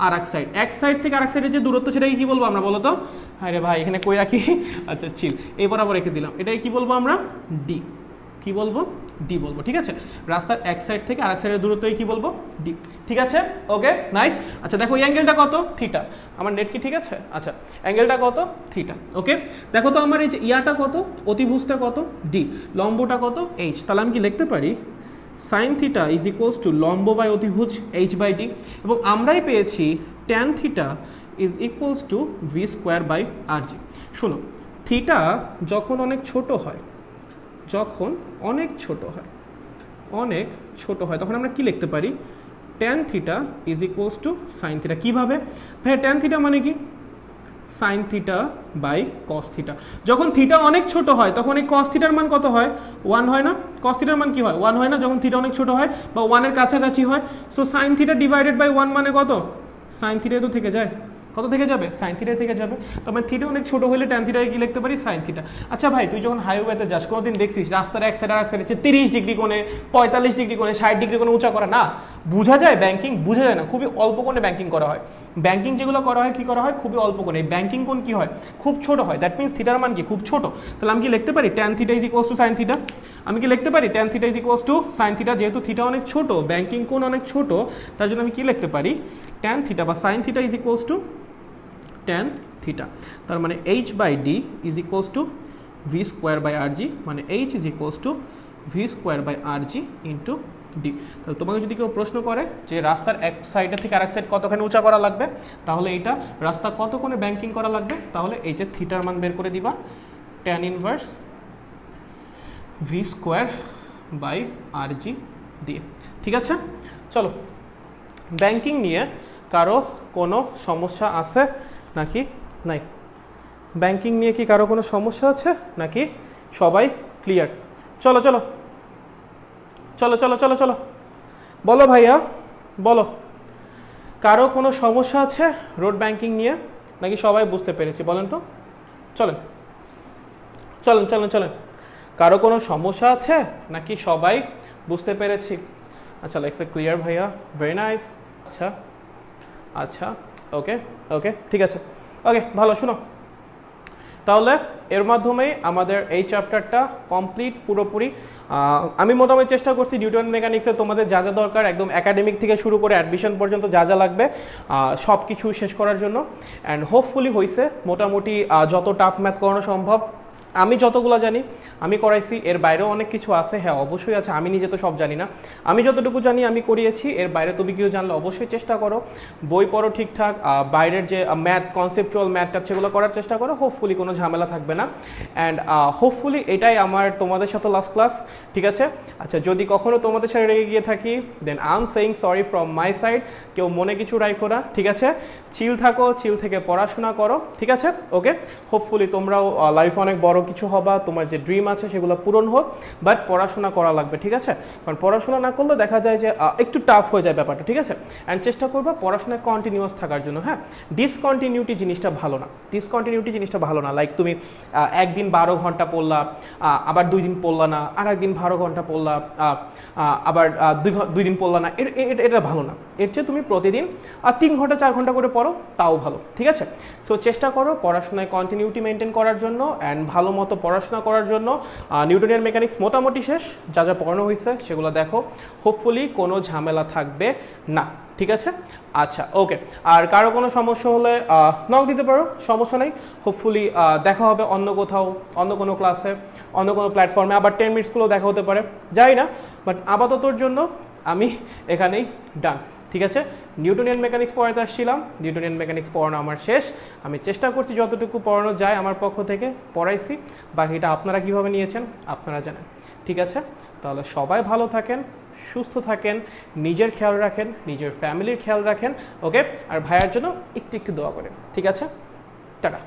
Speaker 1: আর এক সাইড, এক সাইড থেকে আরেক সাইডের যে দূরত্ব, সেটাকে কি বলবো আমরা, বলো তো? হ্যাঁ রে ভাই, এখানে কই রাখি? আচ্ছা চিল, এই বরাবর রেখে দিলাম। এটাকে কি বলবো আমরা? ডি। কি বলবো? ডি বলবো, ঠিক আছে? রাস্তার এক সাইড থেকে আরেক সাইডের দূরত্বই কি বলবো? ডি। ঠিক আছে, ওকে, নাইস। আচ্ছা দেখো, এই অ্যাঙ্গেলটা কত? থিটা। আমার নেট কি ঠিক আছে? আচ্ছা, অ্যাঙ্গেলটা কত? থিটা, ওকে? দেখো তো আমার এই যে ইয়াটা কত, অতিভুজটা কত? ডি। লম্বটা কত? এইচ। তাহলে আমি কি লিখতে পারি? Sine theta is equals to লম্ব বাই অতিভুজ এইচ বাই ডি। এবং আমরাই পেয়েছি tan theta is equals to V square by R G. শোনো, থিটা যখন অনেক ছোট হয়, যখন অনেক ছোট হয়, অনেক ছোট হয়, তখন আমরা কি লিখতে পারি? Tan theta is equals to sine theta. কীভাবে ভাই? ট্যান থিটা মানে কি? Sine theta by cos theta. যখন থিটা অনেক ছোট হয় তখন এই কস থিটার মান কত হয়? 1 হয় না? কস থিটার মান কি হয়? 1 হয় না যখন থিটা অনেক ছোট হয় বা 1 এর কাছাকাছি হয়। So sine theta divided by 1 মানে কত? সাইন থিটা তো থেকে যায়। কত থেকে যাবে? সাইন থিটা থেকে যাবে। তবে থিটা অনেক ছোট হলে ট্যান থিটাকে কি লিখতে পারি? Sine theta. আচ্ছা ভাই, তুই যখন হাইওয়েতে যাস, কোনোদিন দেখছিস রাস্তার এক সাইড আর এক সাইড হচ্ছে 30 ডিগ্রি কোণে, 45 ডিগ্রি কোণে, 60 ডিগ্রি কোণে উঁচা করা? না, বোঝা যায় ব্যাংকিং? বোঝা যায় না, খুবই অল্প কোণে ব্যাংকিং করা হয়। ব্যাংকিং যেগুলো করা হয়, কি করা হয়? খুবই অল্প কোণে। ব্যাংকিং কোণ কি হয়? খুব ছোট হয়। দ্যাট মিনস থিটার মান কি? খুব ছোট। তাহলে আমি কি লিখতে পারি? Tan theta is equals to sine theta. আমি কি লিখতে পারি? Tan theta is equals to sine theta. যেহেতু থিটা অনেক ছোট, ব্যাংকিং কোণ অনেক ছোট, তার জন্য আমি কি লিখতে পারি? ট্যান থিটা বা sine theta is equals to tan theta. তার মানে H by D is equals to V square by R G, মানে H is equals to V square by R G into D. তাহলে তোমাকে যদি কেউ প্রশ্ন করে যে রাস্তার এক সাইডে থেকে আরেক সাইড কতখানি উঁচা করা লাগবে, তাহলে এইটা রাস্তা কত কোণে ব্যাংকিং করা লাগবে, তাহলে এই যে থিটার মান বের করে দিবা, tan inverse V square by R G দিয়ে। ঠিক আছে, চলো, ব্যাংকিং নিয়ে কারো কোনো সমস্যা আছে নাকি নাই? ব্যাংকিং নিয়ে কি কারো কোনো সমস্যা আছে নাকি সবাই ক্লিয়ার? চলো চলো চলো চলো চলো চলো, বলো ভাইয়া, বলো, কারো কোনো সমস্যা আছে রোড ব্যাংকিং নিয়ে নাকি সবাই বুঝতে পেরেছি? বলেন তো, চলেন চলেন চলেন চলেন, কারো কোনো সমস্যা আছে নাকি সবাই বুঝতে পেরেছি? আচ্ছা, লেটস ক্লিয়ার ভাইয়া, ভেরি নাইস। আচ্ছা আচ্ছা, ওকে ওকে, ঠিক আছে, ওকে, ভালো। শুনো, তাহলে এর মাধ্যমেই আমাদের এই চ্যাপ্টারটা কমপ্লিট পুরোপুরি। আমি মোটামুটি চেষ্টা করছি নিউটন মেকানিক্সে তোমাদের যা যা দরকার একদম একাডেমিক থেকে শুরু করে অ্যাডমিশন পর্যন্ত যা যা লাগবে সব কিছু শেষ করার জন্য। অ্যান্ড হোপফুলি হয়েছে মোটামুটি যত টাফ ম্যাথ করানো সম্ভব আমি যতগুলো জানি আমি করাইছি, এর বাইরেও অনেক কিছু আছে, হ্যাঁ অবশ্যই আছে, আমি নিজে তো সব জানি না, আমি যতটুকু জানি আমি করিয়েছি, এর বাইরে তুমি কেউ জানলে অবশ্যই চেষ্টা করো, বই পড়ো ঠিকঠাক, বাইরের যে ম্যাথ কনসেপচুয়াল ম্যাথটা সেগুলো করার চেষ্টা করো, হোপফুলি কোনো ঝামেলা থাকবে না। অ্যান্ড হোপফুলি এটাই আমার তোমাদের সাথে লাস্ট ক্লাস, ঠিক আছে? আচ্ছা, যদি কখনো তোমাদের সাথে রেগে গিয়ে থাকি then I am saying sorry from my side, কেউ মনে কিছু রাখো না, ঠিক আছে? চিল থাকো, চিল থেকে পড়াশোনা করো, ঠিক আছে? ওকে, হোপফুলি তোমরাও লাইফে অনেক বড় কিছু হবা, তোমার যে ড্রিম আছে সেগুলো পূরণ হোক, বাট পড়াশোনা করা লাগবে, ঠিক আছে? কারণ পড়াশোনা না করলে দেখা যায় যে একটু টাফ হয়ে যায় ব্যাপারটা, ঠিক আছে? অ্যান্ড চেষ্টা করবা পড়াশোনায় কন্টিনিউয়াস থাকার জন্য, হ্যাঁ? ডিসকন্টিনিউটি জিনিসটা ভালো না, ডিসকন্টিনিউটি জিনিসটা ভালো না। লাইক তুমি একদিন 12 ঘন্টা পড়লা, আবার 2 দিন পড়লা না, আর একদিন 12 ঘন্টা পড়লা, আবার 2 দিন পড়লা না, এটা ভালো না। এর চেয়ে তুমি প্রতিদিন 3 ঘন্টা 4 ঘন্টা করে পড়ো, তাও ভালো, ঠিক আছে? সো চেষ্টা করো পড়াশোনায় কন্টিনিউটি মেনটেন করার জন্য অ্যান্ড ভালো মতো পড়াশোনা করার জন্য। নিউটনিয়ান মেকানিক্স মোটামুটি শেষ, যা যা পড়ানো হয়েছে সেগুলো দেখো, হোপফুলি কোনো ঝামেলা থাকবে না, ঠিক আছে? আচ্ছা, ওকে। আর কারো কোনো সমস্যা হলে নক দিতে পারো, সমস্যা নেই। হোপফুলি দেখা হবে অন্য কোথাও, অন্য কোনো ক্লাসে, অন্য কোনো প্ল্যাটফর্মে, আবার 10 মিনিটসগুলোও দেখা হতে পারে, যাই না, বাট আপাততর জন্য আমি এখানেই ডান, ঠিক আছে? নিউটনিয়ান মেকানিক্স পড়াতে আসছিলাম, নিউটনিয়ান মেকানিক্স পড়ানো আমার শেষ, আমি চেষ্টা করছি যতটুকু পড়ানো যায় আমার পক্ষ থেকে পড়াইছি, বাকিটা আপনারা কিভাবে নিয়েছেন আপনারা জানেন, ঠিক আছে? তাহলে সবাই ভালো থাকেন, সুস্থ থাকেন, নিজের খেয়াল রাখেন, নিজের ফ্যামিলির খেয়াল রাখেন, ওকে? আর ভাইয়ার জন্য একটু একটু দোয়া করেন, ঠিক আছে? টাটা।